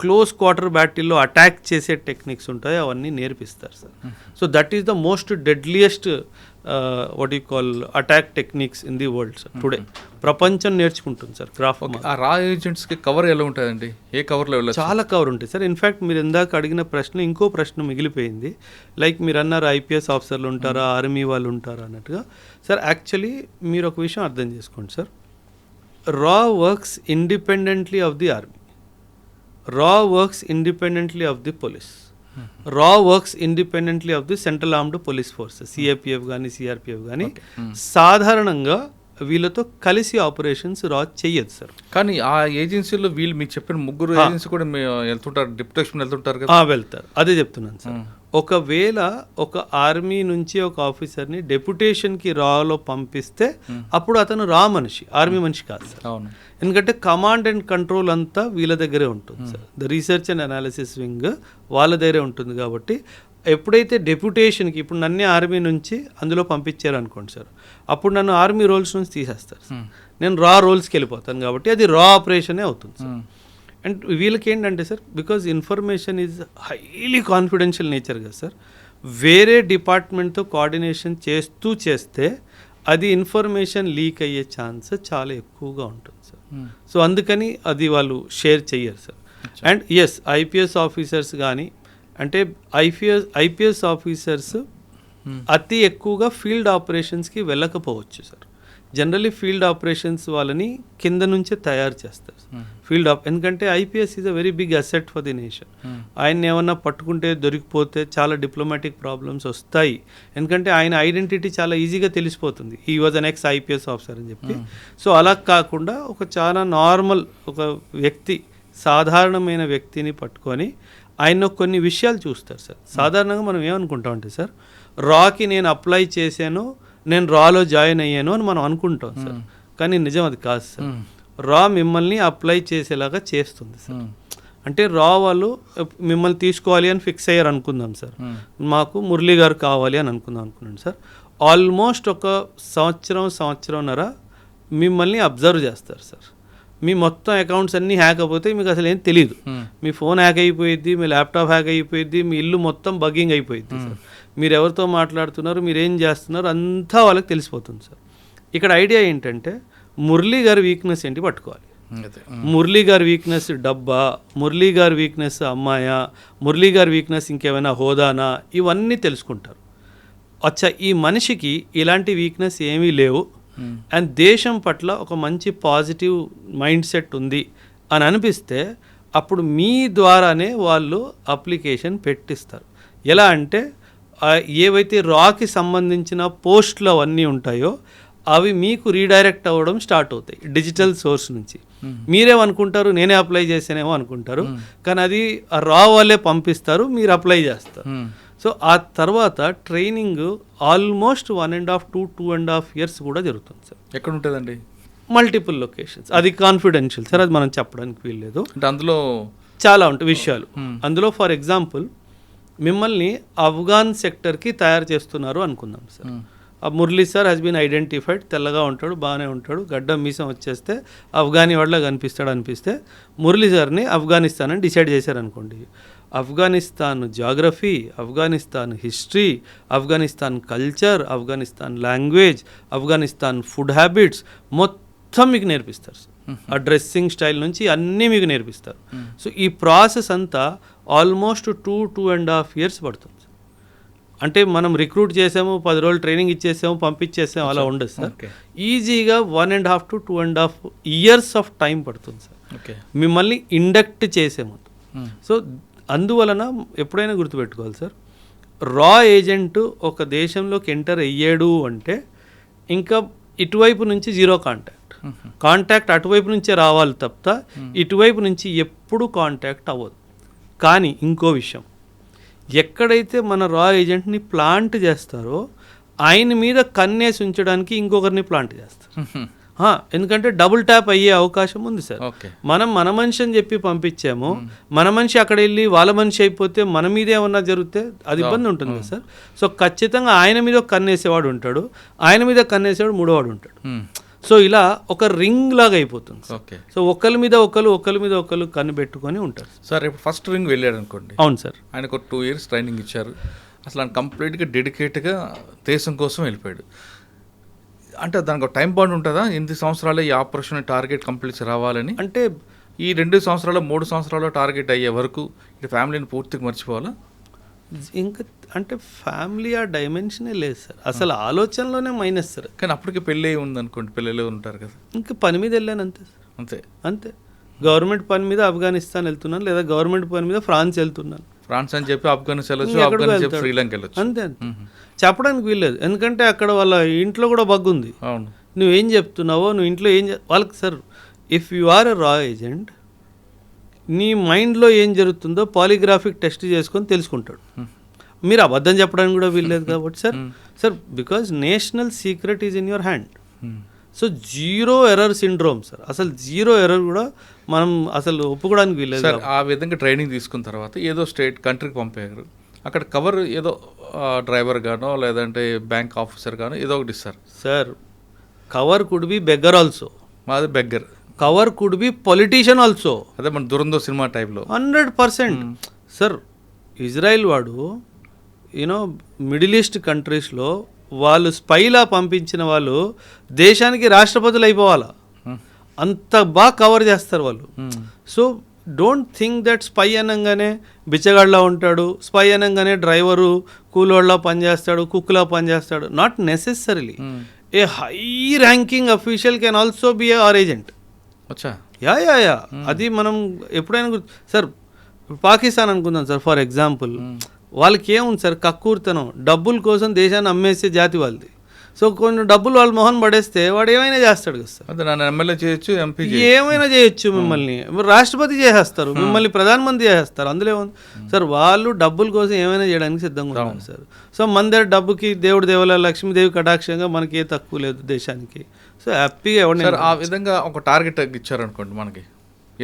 క్లోజ్ క్వార్టర్ బ్యాటిల్లో అటాక్ చేసే టెక్నిక్స్ ఉంటాయో అవన్నీ నేర్పిస్తారు sir. So that is the most deadliest what you call attack techniques in the world sir today. ప్రపంచం నేర్చుకుంటుంది సార్ క్రాఫ్. ఆ రా ఏజెంట్స్కి కవర్ ఎలా ఉంటుందండి? ఏ కవర్లో వెళ్ళాలి? చాలా కవర్ ఉంటుంది సార్. ఇన్ఫ్యాక్ట్ మీరు ఇందాక అడిగిన ప్రశ్న ఇంకో ప్రశ్న మిగిలిపోయింది. లైక్ మీరు అన్నారు ఐపీఎస్ ఆఫీసర్లు ఉంటారా, ఆర్మీ వాళ్ళు ఉంటారా అన్నట్టుగా. సార్ యాక్చువల్లీ మీరు ఒక విషయం అర్థం చేసుకోండి సార్, రా works independently of the army, రా works independently of the police, రా works independently of the central armed police force, CAPF కానీ సిఆర్పిఎఫ్ కానీ. సాధారణంగా వీళ్ళతో కలిసి ఆపరేషన్స్ రా చెయ్యదు సార్. కానీ ఆ ఏజెన్సీలో వీళ్ళు మీకు చెప్పిన ముగ్గురు ఏజెన్సీ కూడా వెళ్తుంటారు, డిప్యుటేషన్ వెళ్తుంటారు కదా. వెళ్తారు, అదే చెప్తున్నాను సార్. ఒకవేళ ఒక ఆర్మీ నుంచి ఒక ఆఫీసర్ని డెప్యుటేషన్కి రాలో పంపిస్తే అప్పుడు అతను రా మనిషి, ఆర్మీ మనిషి కాదు సార్. అవును, ఎందుకంటే కమాండ్ అండ్ కంట్రోల్ అంతా వీళ్ళ దగ్గరే ఉంటుంది sir. The research and analysis wing వాళ్ళ దగ్గరే ఉంటుంది. కాబట్టి ఎప్పుడైతే డెప్యుటేషన్కి ఇప్పుడు నన్నే ఆర్మీ నుంచి అందులో పంపించారు అనుకోండి సార్, అప్పుడు నన్ను ఆర్మీ రోల్స్ నుంచి తీసేస్తారు సార్. నేను రా రోల్స్కి వెళ్ళిపోతాను కాబట్టి అది రా ఆపరేషనే అవుతుంది సార్. అండ్ వీళ్ళకి ఏంటంటే sir, because information is highly confidential nature కదా సార్, వేరే డిపార్ట్మెంట్తో కోఆర్డినేషన్ చేస్తే అది ఇన్ఫర్మేషన్ లీక్ అయ్యే ఛాన్స్ చాలా ఎక్కువగా ఉంటుంది సార్. సో అందుకని అది వాళ్ళు షేర్ చెయ్యరు sir. And yes, IPS officers కానీ అంటే ఐపీఎస్ ఆఫీసర్స్ అతి ఎక్కువగా ఫీల్డ్ ఆపరేషన్స్కి వెళ్ళకపోవచ్చు సార్. జనరల్లీ ఫీల్డ్ ఆపరేషన్స్ వాళ్ళని కింద నుంచే తయారు చేస్తారు ఎందుకంటే IPS is a very big asset for the nation. ఆయన ఏమన్నా పట్టుకుంటే దొరికిపోతే చాలా డిప్లొమాటిక్ ప్రాబ్లమ్స్ వస్తాయి. ఎందుకంటే ఆయన ఐడెంటిటీ చాలా ఈజీగా తెలిసిపోతుంది, ఈ was an ex IPS officer అని చెప్పి. సో అలా కాకుండా ఒక చాలా నార్మల్ ఒక వ్యక్తి, సాధారణమైన వ్యక్తిని పట్టుకొని ఆయన కొన్ని విషయాలు చూస్తారు సార్. సాధారణంగా మనం ఏమనుకుంటామంటే సార్, రాకి నేను అప్లై చేశాను, నేను రాలో జాయిన్ అయ్యాను అని మనం అనుకుంటాం సార్. కానీ నిజం అది కాదు సార్. రా మిమ్మల్ని అప్లై చేసేలాగా చేస్తుంది సార్. అంటే రా వాళ్ళు మిమ్మల్ని తీసుకోవాలి అని ఫిక్స్ అయ్యారు అనుకుందాం సార్, మాకు మురళీ గారు కావాలి అని అనుకున్నాను సార్. ఆల్మోస్ట్ ఒక సంవత్సరంన్నర మిమ్మల్ని అబ్జర్వ్ చేస్తారు సార్. మీ మొత్తం అకౌంట్స్ అన్నీ హ్యాక్ అయిపోతే మీకు అసలు ఏం తెలియదు. మీ ఫోన్ హ్యాక్ అయిపోయిద్ది, మీ ల్యాప్టాప్ హ్యాక్ అయిపోయిద్ది, మీ ఇల్లు మొత్తం బగ్గింగ్ అయిపోయిద్ది సార్. మీరు ఎవరితో మాట్లాడుతున్నారు, మీరు ఏం చేస్తున్నారు అంతా వాళ్ళకి తెలిసిపోతుంది సార్. ఇక్కడ ఐడియా ఏంటంటే మురళీ గారి వీక్నెస్ ఏంటి పట్టుకోవాలి. మురళీ గారి వీక్నెస్ డబ్బా, మురళీ గారి వీక్నెస్ అమ్మాయా, మురళీ గారి వీక్నెస్ ఇంకేమైనా హోదానా, ఇవన్నీ తెలుసుకుంటారు. అచ్చా, ఈ మనిషికి ఇలాంటి వీక్నెస్ ఏమీ లేవు అండ్ దేశం పట్ల ఒక మంచి పాజిటివ్ మైండ్ సెట్ ఉంది అని అనిపిస్తే అప్పుడు మీ ద్వారానే వాళ్ళు అప్లికేషన్ పెట్టిస్తారు. ఎలా అంటే ఏవైతే రాకి సంబంధించిన పోస్టులు అవన్నీ ఉంటాయో అవి మీకు రీడైరెక్ట్ అవ్వడం స్టార్ట్ అవుతాయి డిజిటల్ సోర్స్ నుంచి. మీరేమనుకుంటారు, నేనే అప్లై చేసానేమో అనుకుంటారు, కానీ అది రా వాళ్ళే పంపిస్తారు, మీరు అప్లై చేస్తారు. సో ఆ తర్వాత ట్రైనింగ్ ఆల్మోస్ట్ 1.5 to 2.5 years కూడా జరుగుతుంది సార్. ఎక్కడ ఉంటుందండి? Multiple locations. అది కాన్ఫిడెన్షియల్ సార్, అది మనం చెప్పడానికి వీల్లేదు. అంటే అందులో చాలా ఉంటాయి విషయాలు. అందులో ఫర్ ఎగ్జాంపుల్ మిమ్మల్ని ఆఫ్ఘాన్ సెక్టర్కి తయారు చేస్తున్నారు అనుకుందాం సార్. ఆ Murali sir has been identified, తెల్లగా ఉంటాడు, బాగానే ఉంటాడు, గడ్డం మీసం వచ్చేస్తే ఆఫ్ఘానీ వాళ్ళ అనిపిస్తే మురళీ సార్ని ఆఫ్ఘనిస్తాన్ అని డిసైడ్ చేశారనుకోండి. Afghanistan geography, Afghanistan history, Afghanistan culture, Afghanistan language, Afghanistan food habits మొత్తం మీకు నేర్పిస్తారు సార్. ఆ డ్రెస్సింగ్ స్టైల్ నుంచి అన్నీ మీకు నేర్పిస్తారు. సో ఈ ప్రాసెస్ అంతా ఆల్మోస్ట్ 2.5 years పడుతుంది. అంటే మనం రిక్రూట్ చేసాము, 10 రోజులు ట్రైనింగ్ ఇచ్చేసాము, పంపించేసాము, అలా ఉండదు సార్. ఈజీగా 1.5 to 2.5 years ఆఫ్ టైం పడుతుంది సార్ మిమ్మల్ని ఇండక్ట్ చేసే ముందు. సో అందువలన ఎప్పుడైనా గుర్తుపెట్టుకోవాలి సార్, రా ఏజెంట్ ఒక దేశంలోకి ఎంటర్ అయ్యాడు అంటే ఇంకా ఇటువైపు నుంచి జీరో కాంటాక్ట్ అటువైపు నుంచే రావాలి తప్ప ఇటువైపు నుంచి ఎప్పుడు కాంటాక్ట్ అవ్వదు. కానీ ఇంకో విషయం, ఎక్కడైతే మన రా ఏజెంట్ని ప్లాంట్ చేస్తారో ఆయన మీద కన్నేసి ఉంచడానికి ఇంకొకరిని ప్లాంట్ చేస్తారు. ఎందుకంటే డబుల్ ట్యాప్ అయ్యే అవకాశం ఉంది సార్. మనం మన మనిషి అని చెప్పి పంపించాము, మన మనిషి అక్కడ వెళ్ళి వాళ్ళ మనిషి అయిపోతే మన మీద ఏమన్నా జరిగితే అది ఇబ్బంది ఉంటుంది కదా సార్. సో ఖచ్చితంగా ఆయన మీద కన్నేసేవాడు ఉంటాడు, ఆయన మీద కన్నేసేవాడు మూడోవాడు ఉంటాడు. సో ఇలా ఒక రింగ్ లాగా అయిపోతుంది. సో ఒకరి మీద ఒకరు కన్ను పెట్టుకొని ఉంటారు సార్. ఇప్పుడు ఫస్ట్ రింగ్ వెళ్ళాడు అనుకోండి. అవును సార్. ఆయనకు 2 years ట్రైనింగ్ ఇచ్చారు, అసలు ఆయన కంప్లీట్గా డెడికేట్గా దేశం కోసం వెళ్ళిపోయాడు. అంటే దానికి ఒక టైం బాండ్ ఉంటుందా? 8 సంవత్సరాలు ఈ ఆపరేషన్ టార్గెట్ కంప్లీట్ రావాలని, అంటే ఈ 2 సంవత్సరాలు 3 సంవత్సరాలు టార్గెట్ అయ్యే వరకు ఈ ఫ్యామిలీని పూర్తిగా మర్చిపోవాలా? ఇంకా అంటే ఫ్యామిలీ ఆ డైమెన్షనే లేదు సార్, అసలు ఆలోచనలోనే మైనస్ సార్. కానీ అప్పటికే పెళ్ళి ఉంది అనుకోండి, పిల్లలు ఉంటారు కదా, ఇంకా పని మీద వెళ్ళాను అంతే సార్. అంతే గవర్నమెంట్ పని మీద ఆఫ్ఘనిస్తాన్ వెళ్తున్నాను, లేదా గవర్నమెంట్ పని మీద ఫ్రాన్స్ వెళ్తున్నాను. ఫ్రాన్స్ అని చెప్పి ఆఫ్ఘనిస్తాన్ వెళ్ళొచ్చు, ఆఫ్ఘన్ అని చెప్పి శ్రీలంక వెళ్ళొచ్చు. అంతే చెప్పడానికి వీల్లేదు, ఎందుకంటే అక్కడ వాళ్ళ ఇంట్లో కూడా బగ్గు ఉంది. అవును, నువ్వేం చెప్తున్నావో, నువ్వు ఇంట్లో వాళ్ళకి సార్, ఇఫ్ యు ఆర్ ఎ రా ఏజెంట్, నీ మైండ్లో ఏం జరుగుతుందో పాలిగ్రాఫిక్ టెస్ట్ చేసుకొని తెలుసుకుంటాడు. మీరు అబద్ధం చెప్పడానికి కూడా వీల్లేదు కాబట్టి sir because national secret is in your hand. So zero error syndrome sir, అసలు జీరో ఎర్రర్ కూడా మనం అసలు ఒప్పుకోవడానికి వీల్లేదు. సార్ ఆ విధంగా ట్రైనింగ్ తీసుకున్న తర్వాత ఏదో స్టేట్ కంట్రీకి పంపారు, అక్కడ కవర్ ఏదో డ్రైవర్ గానో లేదంటే బ్యాంక్ ఆఫీసర్ గానో ఏదో ఒకటి ఇస్తారు. Sir cover could be beggar also, మాది beggar. Cover could be politician also. అదే మన దురందో సినిమా టైప్లో 100%. సార్ ఇజ్రాయిల్ వాడు యూనో మిడిల్ ఈస్ట్ కంట్రీస్లో వాళ్ళు స్పైలా పంపించిన వాళ్ళు దేశానికి రాష్ట్రపతులు అయిపోవాలా, అంత బాగా కవర్ చేస్తారు వాళ్ళు. So don't think that spy అనగానే బిచ్చగాడ్లా ఉంటాడు, స్పై అనగానే డ్రైవరు కూలోళ్ళ పనిచేస్తాడు, కుక్లా పనిచేస్తాడు. Not necessarily. A high ranking official can also be are agent. వచ్చా యా అది మనం ఎప్పుడైనా సార్ పాకిస్తాన్ అనుకుందాం సార్ ఫర్ ఎగ్జాంపుల్. వాళ్ళకి ఏముంది సార్, కక్కూర్తనం, డబ్బుల కోసం దేశాన్ని అమ్మేసే జాతి వాళ్ళది. సో కొన్ని డబ్బులు వాళ్ళ మొహన్ పడేస్తే వాడు ఏమైనా చేస్తాడు కదా సార్. అదే నన్ను ఎమ్మెల్యే చేయొచ్చు, ఎంపీ ఏమైనా చేయొచ్చు, మిమ్మల్ని రాష్ట్రపతి చేసేస్తారు, మిమ్మల్ని ప్రధానమంత్రి చేసేస్తారు. అందులో ఏముంది సార్, వాళ్ళు డబ్బుల కోసం ఏమైనా చేయడానికి సిద్ధంగా ఉన్నారు సార్. సో మన దగ్గర డబ్బుకి దేవుడి దేవాల లక్ష్మీదేవి కటాక్షంగా మనకి ఏ తక్కువ లేదు దేశానికి. సో హ్యాపీగా ఎవరిని సార్ ఆ విధంగా ఒక టార్గెట్ ఇచ్చారనుకోండి, మనకి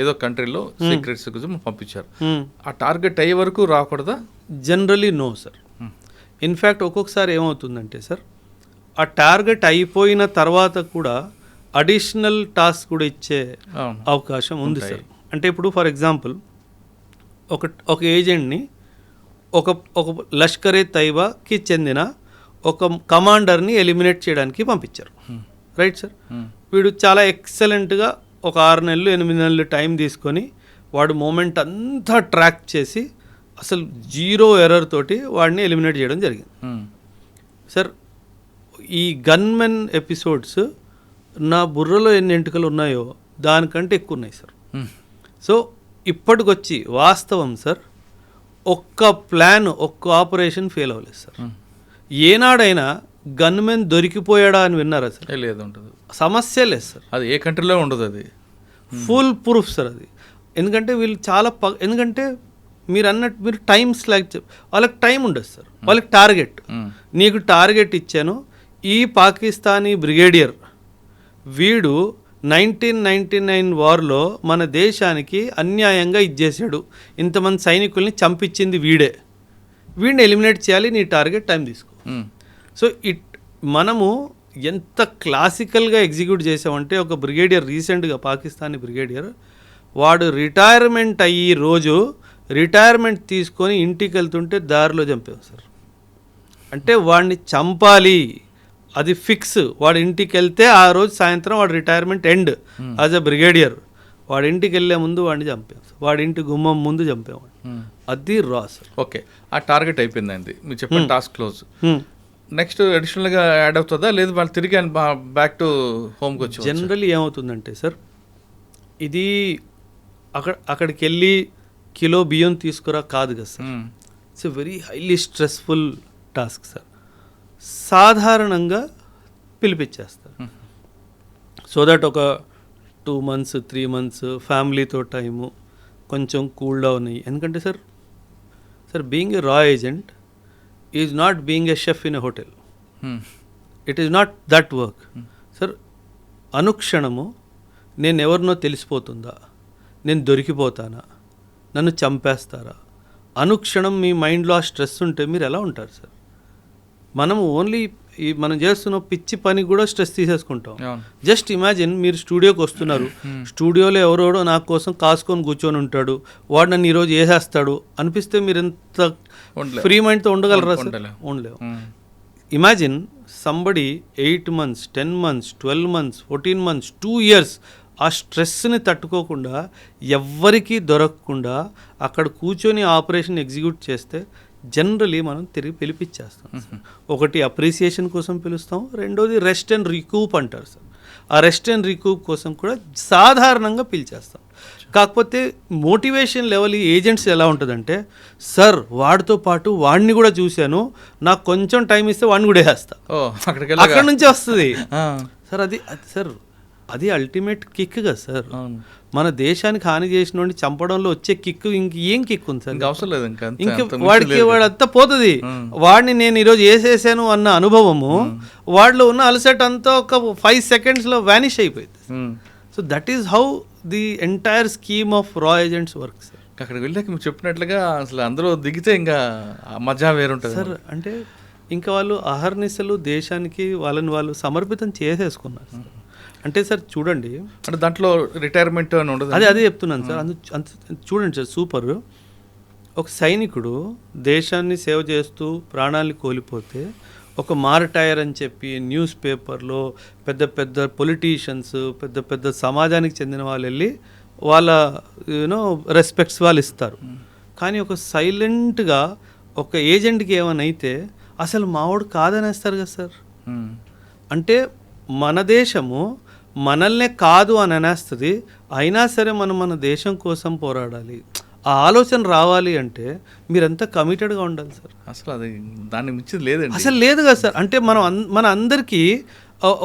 ఏదో కంట్రీలో సీక్రెట్స్ కోసం పంపించారు, ఆ టార్గెట్ అయ్యే వరకు రాకూడదా? Generally no sir. ఇన్ఫ్యాక్ట్ ఒక్కొక్కసారి ఏమవుతుందంటే సార్, ఆ టార్గెట్ అయిపోయిన తర్వాత కూడా అడిషనల్ టాస్క్ కూడా ఇచ్చే అవకాశం ఉంది సార్. అంటే ఇప్పుడు ఫర్ ఎగ్జాంపుల్ ఒక ఏజెంట్ని ఒక లష్కరే తైబాకి చెందిన ఒక కమాండర్ని ఎలిమినేట్ చేయడానికి పంపించారు, రైట్ సార్. వీడు చాలా ఎక్సలెంట్గా ఒక 6 నెలలు 8 నెలలు టైం తీసుకొని వాడు మూమెంట్ అంతా ట్రాక్ చేసి అసలు జీరో ఎర్రర్ తోటి వాడిని ఎలిమినేట్ చేయడం జరిగింది సార్. ఈ గన్మెన్ ఎపిసోడ్స్ నా బుర్రలో ఎన్ని ఎంటుకలు ఉన్నాయో దానికంటే ఎక్కువ ఉన్నాయి సార్. సో ఇప్పటికొచ్చి వాస్తవం సార్, ఒక్క ప్లాన్ ఒక్క ఆపరేషన్ ఫెయిల్ అవ్వలేదు సార్. ఏనాడైనా గన్మెన్ దొరికిపోయాడా అని విన్నారా సార్? లేదు, ఉంటుంది. సమస్య లేదు సార్, అది ఏ కంట్రీలో ఉండదు, అది ఫుల్ ప్రూఫ్ సార్ అది. ఎందుకంటే వీళ్ళు చాలా ఎందుకంటే మీరు అన్నట్టు మీరు టైమ్స్ లైక్ వాళ్ళకి టైం ఉండదు సార్, వాళ్ళకి టార్గెట్. నీకు టార్గెట్ ఇచ్చాను, ఈ పాకిస్తానీ బ్రిగేడియర్ వీడు 1999 వార్లో మన దేశానికి అన్యాయంగా ఇచ్చేసాడు, ఇంతమంది సైనికుల్ని చంపించింది వీడిని ఎలిమినేట్ చేయాలి, నీ టార్గెట్ టైం తీసుకో. సో మనము ఎంత క్లాసికల్గా ఎగ్జిక్యూట్ చేసామంటే, ఒక బ్రిగేడియర్ రీసెంట్గా పాకిస్తానీ బ్రిగేడియర్ వాడు రిటైర్మెంట్ అయ్యి రోజు రిటైర్మెంట్ తీసుకొని ఇంటికి వెళ్తుంటే దారిలో చంపాం సార్. అంటే వాడిని చంపాలి, అది ఫిక్స్. వాడి ఇంటికి వెళ్తే ఆ రోజు సాయంత్రం వాడు retirement end as a brigadier. వాడి ఇంటికి వెళ్ళే ముందు వాడిని చంపాం సార్, వాడి ఇంటి గుమ్మం ముందు చంపేవాడు. అది రా సార్. ఓకే, ఆ టార్గెట్ అయిపోయిందండి, మీరు చెప్పిన టాస్క్ క్లోజ్. నెక్స్ట్ అడిషనల్గా యాడ్ అవుతుందా, లేదు వాళ్ళు తిరిగి బ్యాక్ టు హోమ్కి వచ్చి? జనరల్లీ ఏమవుతుందంటే సార్, ఇది అక్కడికి వెళ్ళి కిలో బియ్యం తీసుకురా కాదు కదా sir. It's a very highly stressful task sir. సాధారణంగా పిలిపించేస్తారు సో దట్ ఒక 2 months 3 months ఫ్యామిలీతో టైము కొంచెం కూల్ డౌన్ అయ్యి. ఎందుకంటే సార్ బీయింగ్ ఎ రా agent is not being a chef in a hotel. It is not that work sir. అనుక్షణము నేను ఎవరినో తెలిసిపోతుందా, నేను దొరికిపోతానా, నన్ను చంపేస్తారా, అనుక్షణం మీ మైండ్లో ఆ స్ట్రెస్ ఉంటే మీరు ఎలా ఉంటారు సార్? మనము ఓన్లీ మనం చేస్తున్న పిచ్చి పని కూడా స్ట్రెస్ తీసేసుకుంటాం. జస్ట్ ఇమాజిన్, మీరు స్టూడియోకి వస్తున్నారు, స్టూడియోలో ఎవరోడో నా కోసం కాసుకొని కూర్చొని ఉంటాడు, వాడు నన్ను ఈరోజు వేసేస్తాడు అనిపిస్తే మీరు ఎంత ఫ్రీ మైండ్తో ఉండగలరా సార్? ఉండలేవు. Imagine somebody 8 months 10 months 12 months 14 months 2 years ఆ స్ట్రెస్ని తట్టుకోకుండా ఎవ్వరికీ దొరకకుండా అక్కడ కూర్చొని ఆపరేషన్ ఎగ్జిక్యూట్ చేస్తే జనరలీ మనం తిరిగి పిలిపించేస్తాం. ఒకటి అప్రిసియేషన్ కోసం పిలుస్తాం, రెండోది రెస్ట్ అండ్ రికూప్ అంటారు సార్. ఆ రెస్ట్ అండ్ రికూప్ కోసం కూడా సాధారణంగా పిలిచేస్తాం. కాకపోతే మోటివేషన్ లెవెల్ ఈ ఏజెంట్స్ ఎలా ఉంటుందంటే, సార్ వాడితో పాటు వాడిని కూడా చూశాను, నాకు కొంచెం టైం ఇస్తే వాడిని కూడా వేస్తా, ఓ అక్కడికి అక్కడ నుంచి వస్తుంది సార్. సార్ అది అల్టిమేట్ కిక్ కదా సార్. మన దేశానికి హాని చేసిన వాడిని చంపడంలో వచ్చే కిక్ ఇంకేం కిక్ ఉంది సార్? అవసరం లేదు వాడికి వాడంతా పోతుంది. వాడిని నేను ఈరోజు వేసేసాను అన్న అనుభవము వాడిలో ఉన్న అలసట అంతా ఒక 5 secondsలో వ్యానిష్ అయిపోయింది. So that is how the entire scheme of రా ఏజెంట్స్ వర్క్ సార్. అక్కడికి వెళ్ళాక మీరు చెప్పినట్లుగా అసలు అందరూ దిగితే ఇంకా మజా వేరుంటుంది సార్. అంటే ఇంకా వాళ్ళు అహర్నిశలు దేశానికి వాళ్ళని వాళ్ళు సమర్పితం చేసేసుకున్నారు సార్. అంటే సార్ చూడండి, అంటే దాంట్లో రిటైర్మెంట్ అని ఉండదు. అదే చెప్తున్నాను సార్. అంత చూడండి సార్, సూపర్. ఒక సైనికుడు దేశాన్ని సేవ చేస్తూ ప్రాణాలు కోల్పోతే ఒక మార్టైర్ అని చెప్పి న్యూస్ పేపర్లో పెద్ద పెద్ద పొలిటీషియన్స్, పెద్ద పెద్ద సమాజానికి చెందిన వాళ్ళు వెళ్ళి వాళ్ళ రెస్పెక్ట్స్ వాళ్ళు ఇస్తారు. కానీ ఒక సైలెంట్గా ఒక ఏజెంట్కి ఏమైనా అయితే అసలు మావాడు కాదనేస్తారు కదా సార్. అంటే మన దేశము మనల్నే కాదు అని అనేస్తుంది, అయినా సరే మనం మన దేశం కోసం పోరాడాలి. ఆ ఆలోచన రావాలి అంటే మీరంతా కమిటెడ్గా ఉండాలి సార్. అసలు అది దాన్ని మించింది లేదండి, అసలు లేదు కదా సార్. అంటే మన అందరికీ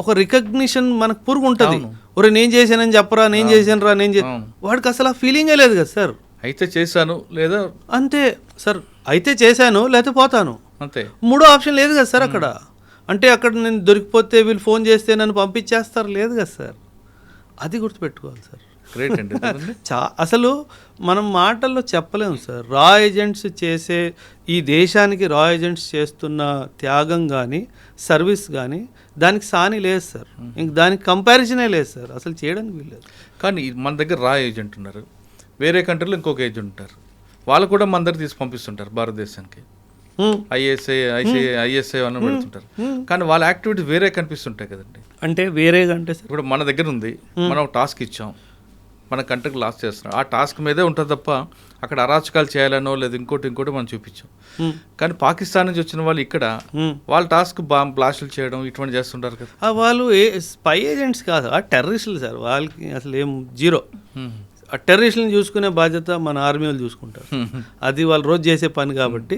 ఒక రికగ్నిషన్ మనకు పురుగు ఉంటుంది. ఒరే నేను చేశానని చెప్పరా, నేను చేశాను రా, వాడికి అసలు ఆ ఫీలింగే లేదు కదా సార్. అయితే చేశాను లేదా అంతే సార్, అయితే చేశాను లేకపోతే పోతాను, అంతే. మూడో ఆప్షన్ లేదు కదా సార్ అక్కడ. అంటే అక్కడ నేను దొరికిపోతే వీళ్ళు ఫోన్ చేస్తే నన్ను పంపించేస్తారు, లేదు కదా సార్. అది గుర్తుపెట్టుకోవాలి సార్. గ్రేట్ అండి. అసలు మనం మాటల్లో చెప్పలేము సార్. రా ఏజెంట్స్ చేసే ఈ దేశానికి రా ఏజెంట్స్ చేస్తున్న త్యాగం కానీ సర్వీస్ కానీ దానికి సాని లేదు సార్. ఇంక దానికి కంపారిజనే లేదు సార్, అసలు చేయడానికి వీల్లేదు. కానీ మన దగ్గర రా ఏజెంట్ ఉన్నారు, వేరే కంట్రీలో ఇంకొక ఏజెంట్ ఉంటారు, వాళ్ళు కూడా మన దగ్గర తీసి పంపిస్తుంటారు భారతదేశానికి. ఐఎస్ఐ అని పెడుతుంటారు, కానీ వాళ్ళ యాక్టివిటీ వేరే కనిపిస్తుంటాయి కదండి. అంటే వేరేగా అంటే ఇప్పుడు మన దగ్గర ఉంది, మనం ఒక టాస్క్ ఇచ్చాం, మన కంట్రీకి లాస్ చేస్తున్నాం, ఆ టాస్క్ మీదే ఉంటుంది తప్ప అక్కడ అరాచకాలు చేయాలనో లేదా ఇంకోటి మనం చూపించాం. కానీ పాకిస్తాన్ నుంచి వచ్చిన వాళ్ళు ఇక్కడ వాళ్ళ టాస్క్ బ్లాస్టులు చేయడం ఇటువంటి చేస్తుంటారు కదా. వాళ్ళు స్పై ఏజెంట్స్ కాదు, ఆ టెర్రరిస్టులు సార్. వాళ్ళకి అసలు ఏం జీరో. ఆ టెర్రరిస్టులను చూసుకునే బాధ్యత మన ఆర్మీ వాళ్ళు చూసుకుంటారు. అది వాళ్ళు రోజు చేసే పని కాబట్టి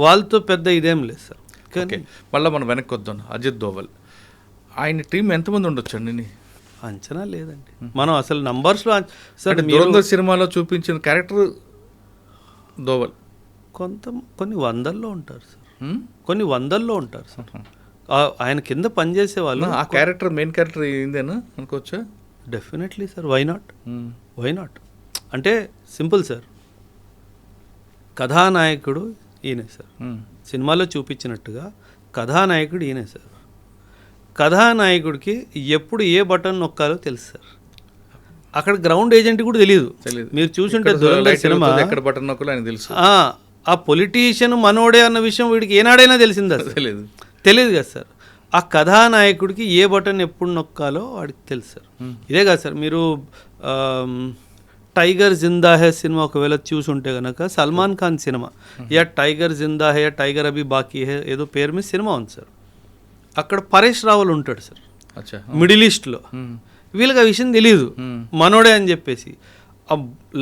వాళ్ళతో పెద్ద ఇదేం లేదు సార్. ఓకే, మళ్ళీ మనం వెనక్కి వద్దాం. అజిత్ దోవల్ ఆయన టీం ఎంతమంది ఉండొచ్చండి? అంచనా లేదండి మనం అసలు నంబర్స్లో. సార్ దురంధర్ సినిమాలో చూపించిన క్యారెక్టర్ దోవల్ కొన్ని వందల్లో ఉంటారు సార్, కొన్ని వందల్లో ఉంటారు సార్. ఆయన కింద పనిచేసే వాళ్ళు. ఆ క్యారెక్టర్ మెయిన్ క్యారెక్టర్ ఏందేనా అనుకోవచ్చా? Definitely sir. వై నాట్ అంటే సింపుల్ సార్. కథానాయకుడు ఈయనే సార్. సినిమాలో చూపించినట్టుగా కథానాయకుడు ఈయనే సార్. కథానాయకుడికి ఎప్పుడు ఏ బటన్ నొక్కాలో తెలుసు సార్. అక్కడ గ్రౌండ్ ఏజెంట్ కూడా తెలియదు. మీరు చూసుంటే సినిమా ఎక్కడ బటన్ నొక్కాలో ఆయన తెలుసు. ఆ పొలిటీషియన్ మనోడే అన్న విషయం వీడికి ఏనాడైనా తెలిసిందా? తెలియదు కదా సార్. ఆ కథానాయకుడికి ఏ బటన్ ఎప్పుడు నొక్కాలో వాడికి తెలుసు సార్. ఇదే కదా సార్, మీరు టైగర్ జిందా హే సినిమా ఒకవేళ చూసుంటే కనుక, సల్మాన్ ఖాన్ సినిమా, యా టైగర్ జిందా హే, టైగర్ అభి బాకీ హే, ఏదో పేరు మీద సినిమా ఉంది సార్. అక్కడ పరేష్ రావల్ ఉంటాడు సార్ మిడిల్ ఈస్ట్లో. వీళ్ళకి ఆ విషయం తెలియదు, మనోడే అని చెప్పేసి.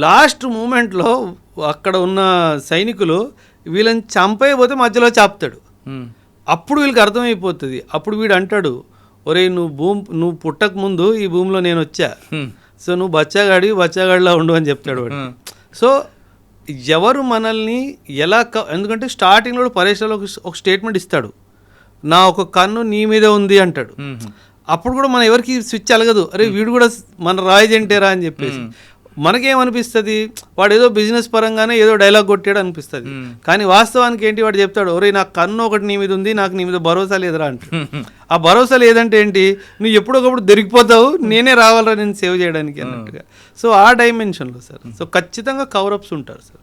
లాస్ట్ మూమెంట్లో అక్కడ ఉన్న సైనికులు వీళ్ళని చంపైపోతే మధ్యలో చాపుతాడు. అప్పుడు వీళ్ళకి అర్థమైపోతుంది. అప్పుడు వీడు అంటాడు, ఒరే నువ్వు పుట్టక ముందు ఈ భూమిలో నేను వచ్చా, సో నువ్వు బచ్చాగాడిలా ఉండు అని చెప్తాడు వాడు. సో ఎవరు మనల్ని ఎలా ఎందుకంటే స్టార్టింగ్లో పరేషాలో ఒక స్టేట్మెంట్ ఇస్తాడు, నా ఒక కన్ను నీ మీదే ఉంది అంటాడు. అప్పుడు కూడా మనం ఎవరికి స్విచ్ అలగదు, అరే వీడు కూడా మన రాయజెంటేరా అని చెప్పేసి. మనకేమనిపిస్తుంది, వాడు ఏదో బిజినెస్ పరంగానే ఏదో డైలాగ్ కొట్టాడు అనిపిస్తుంది. కానీ వాస్తవానికి ఏంటి, వాడు చెప్తాడు, ఒరే నా కన్ను ఒకటి నీ మీద ఉంది, నాకు నీ మీద భరోసా లేదురా అంటాడు. ఆ భరోసా లేదంటే ఏంటి, నువ్వు ఎప్పుడొకప్పుడు దొరికిపోతావు, నేనే రావాలరా నేను సేవ్ చేయడానికి అన్నట్టుగా. సో ఆ డైమెన్షన్లో సార్. సో ఖచ్చితంగా కవరప్స్ ఉంటారు సార్,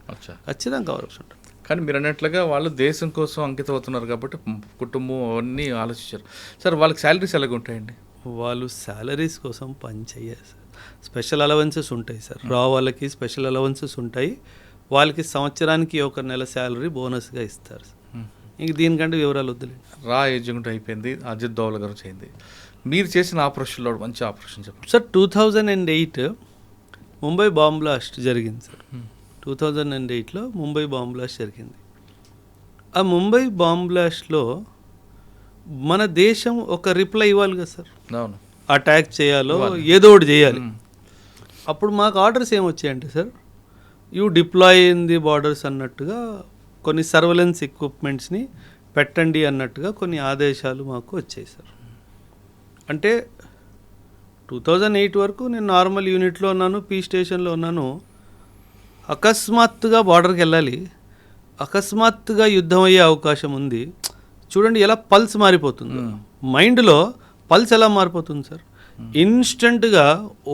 ఖచ్చితంగా కవరప్స్ ఉంటారు. కానీ మీరు అన్నట్లుగా వాళ్ళు దేశం కోసం అంకితం అవుతున్నారు కాబట్టి కుటుంబం అవన్నీ ఆలోచించారు సార్. వాళ్ళకి శాలరీస్ ఎలాగ ఉంటాయండి? వాళ్ళు శాలరీస్ కోసం పని చేయాలి సార్. స్పెషల్ అలవెన్సెస్ ఉంటాయి సార్. రా వాళ్ళకి స్పెషల్ అలవెన్సెస్ ఉంటాయి. వాళ్ళకి సంవత్సరానికి ఒక నెల శాలరీ బోనస్గా ఇస్తారు సార్. ఇంక దీనికంటే వివరాలు వద్దులేదు. రా ఏజెంట్ అయిపోయింది, అజిత్ దోవల్ గారు చేయింది. మీరు చేసిన ఆపరేషన్లో మంచి ఆపరేషన్ చెప్పండి సార్. 2008 ముంబై బాంబ్ బ్లాస్ట్ జరిగింది సార్. 2008లో ముంబై బాంబ్ బ్లాస్ట్ జరిగింది. ఆ ముంబై బాంబ్ బ్లాస్ట్లో మన దేశం ఒక రిప్లై ఇవ్వాలి కదా సార్. అవును, అటాక్ చేయాలో ఏదో ఒకటి చేయాలి. అప్పుడు మాకు ఆర్డర్స్ ఏమొచ్చాయంటే sir, you deploy in the borders అన్నట్టుగా కొన్ని సర్వలెన్స్ ఎక్విప్మెంట్స్ని పెట్టండి అన్నట్టుగా కొన్ని ఆదేశాలు మాకు వచ్చాయి సార్. అంటే 2008 వరకు నేను నార్మల్ యూనిట్లో ఉన్నాను, పీ స్టేషన్లో ఉన్నాను. అకస్మాత్తుగా బార్డర్కి వెళ్ళాలి, అకస్మాత్తుగా యుద్ధం అయ్యే అవకాశం ఉంది. చూడండి ఎలా పల్స్ మారిపోతుంది, మైండ్లో పల్స్ ఎలా మారిపోతుంది సార్. ఇన్స్టెంట్గా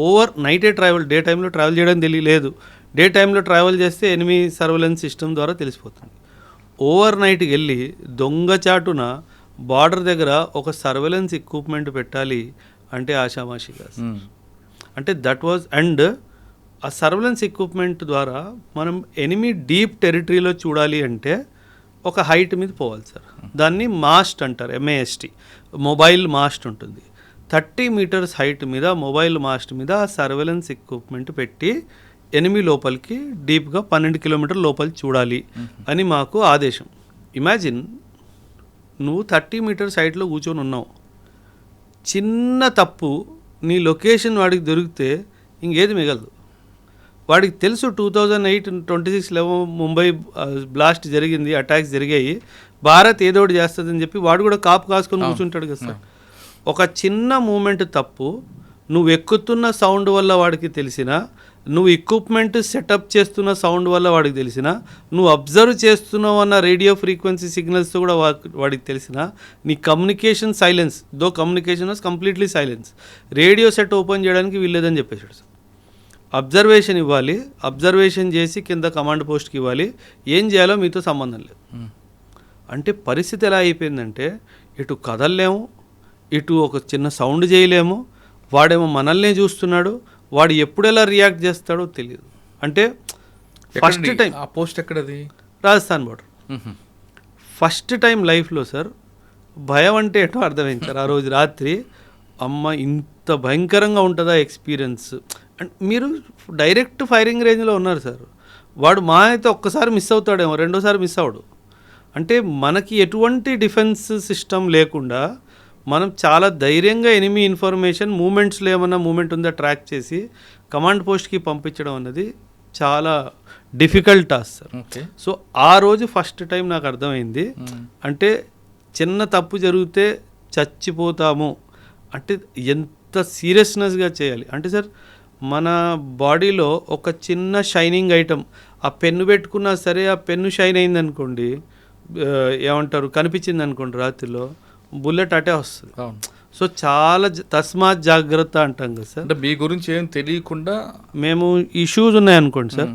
ఓవర్ నైటే ట్రావెల్, డే టైంలో ట్రావెల్ చేయడం తెలియలేదు. డే టైంలో ట్రావెల్ చేస్తే ఎనిమీ సర్వలెన్స్ సిస్టమ్ ద్వారా తెలిసిపోతుంది. ఓవర్ నైట్కి వెళ్ళి దొంగచాటున బార్డర్ దగ్గర ఒక సర్వెలెన్స్ ఎక్విప్మెంట్ పెట్టాలి అంటే ఆషామాషి కాదు. అంటే దట్ వాజ్, అండ్ ఆ సర్వెలెన్స్ ఎక్విప్మెంట్ ద్వారా మనం ఎనిమీ డీప్ టెరిటరీలో చూడాలి అంటే ఒక హైట్ మీద పోవాలి సార్. దాన్ని మాస్ట్ అంటారు, MAST, మొబైల్ మాస్ట్ ఉంటుంది. 30 మీటర్స్ హైట్ మీద మొబైల్ మాస్ట్ మీద ఆ సర్వెలెన్స్ ఎక్విప్మెంట్ పెట్టి ఎనిమీ లోపలికి డీప్గా 12 కిలోమీటర్ల లోపలికి చూడాలి అని మాకు ఆదేశం. ఇమాజిన్, నువ్వు 30 మీటర్స్ హైట్లో కూర్చొని ఉన్నావు, చిన్న తప్పు నీ లొకేషన్ వాడికి దొరికితే ఇంకేది మిగలదు. వాడికి తెలుసు 2008 26/11 ముంబై బ్లాస్ట్ జరిగింది, అటాక్స్ జరిగాయి, భారత్ ఏదో ఒకటి చేస్తుందని చెప్పి వాడు కూడా కాపు కాసుకొని కూర్చుంటాడు కదా సార్. ఒక చిన్న మూమెంట్ తప్పు నువ్వు ఎక్కుతున్న సౌండ్ వల్ల వాడికి తెలిసినా, నువ్వు ఎక్విప్మెంట్ సెటప్ చేస్తున్న సౌండ్ వల్ల వాడికి తెలిసిన, నువ్వు అబ్జర్వ్ చేస్తున్నావు అన్న రేడియో ఫ్రీక్వెన్సీ సిగ్నల్స్తో కూడా వాడికి తెలిసిన, నీ communication silence, though communication was completely silence, radio set open చేయడానికి వీల్లేదని చెప్పేసాడు సార్. అబ్జర్వేషన్ ఇవ్వాలి, అబ్జర్వేషన్ చేసి కింద కమాండ్ పోస్ట్కి ఇవ్వాలి, ఏం చేయాలో మీతో సంబంధం లేదు. అంటే పరిస్థితి ఎలా అయిపోయిందంటే, ఇటు కదలలేము, ఇటు ఒక చిన్న సౌండ్ చేయలేము, వాడేమో మనల్నే చూస్తున్నాడు, వాడు ఎప్పుడు ఎలా రియాక్ట్ చేస్తాడో తెలియదు. అంటే ఫస్ట్ టైం ఆ పోస్ట్ ఎక్కడది? రాజస్థాన్ బోర్డర్. ఫస్ట్ టైం లైఫ్లో సార్ భయం అంటే ఏంటో అర్థమైంది సార్. ఆ రోజు రాత్రి అమ్మ ఇంత భయంకరంగా ఉంటుందా ఎక్స్పీరియన్స్. అండ్ మీరు డైరెక్ట్ ఫైరింగ్ రేంజ్లో ఉన్నారు సార్. వాడు మా అయితే ఒక్కసారి మిస్ అవుతాడేమో, రెండోసారి మిస్ అవడు. అంటే మనకి ఎటువంటి డిఫెన్స్ సిస్టమ్ లేకుండా మనం చాలా ధైర్యంగా ఎనిమీ ఇన్ఫర్మేషన్ మూమెంట్స్లో ఏమన్నా మూమెంట్ ఉందా ట్రాక్ చేసి కమాండ్ పోస్ట్కి పంపించడం అన్నది చాలా డిఫికల్ట్ టాస్క్ సార్. సో ఆ రోజు ఫస్ట్ టైం నాకు అర్థమైంది, అంటే చిన్న తప్పు జరిగితే చచ్చిపోతాము అంటే ఎంత సీరియస్నెస్గా చేయాలి. అంటే సార్ మన బాడీలో ఒక చిన్న షైనింగ్ ఐటమ్, ఆ పెన్ను పెట్టుకున్నా సరే ఆ పెన్ను షైన్ అయింది అనుకోండి, ఏమంటారు కనిపించింది అనుకోండి రాత్రిలో, బుల్లెట్ అటే వస్తుంది. సో చాలా తస్మాత్ జాగ్రత్త అంటాం కదా సార్. అంటే మీ గురించి ఏం తెలియకుండా మేము ఈ షూస్ ఉన్నాయనుకోండి సార్,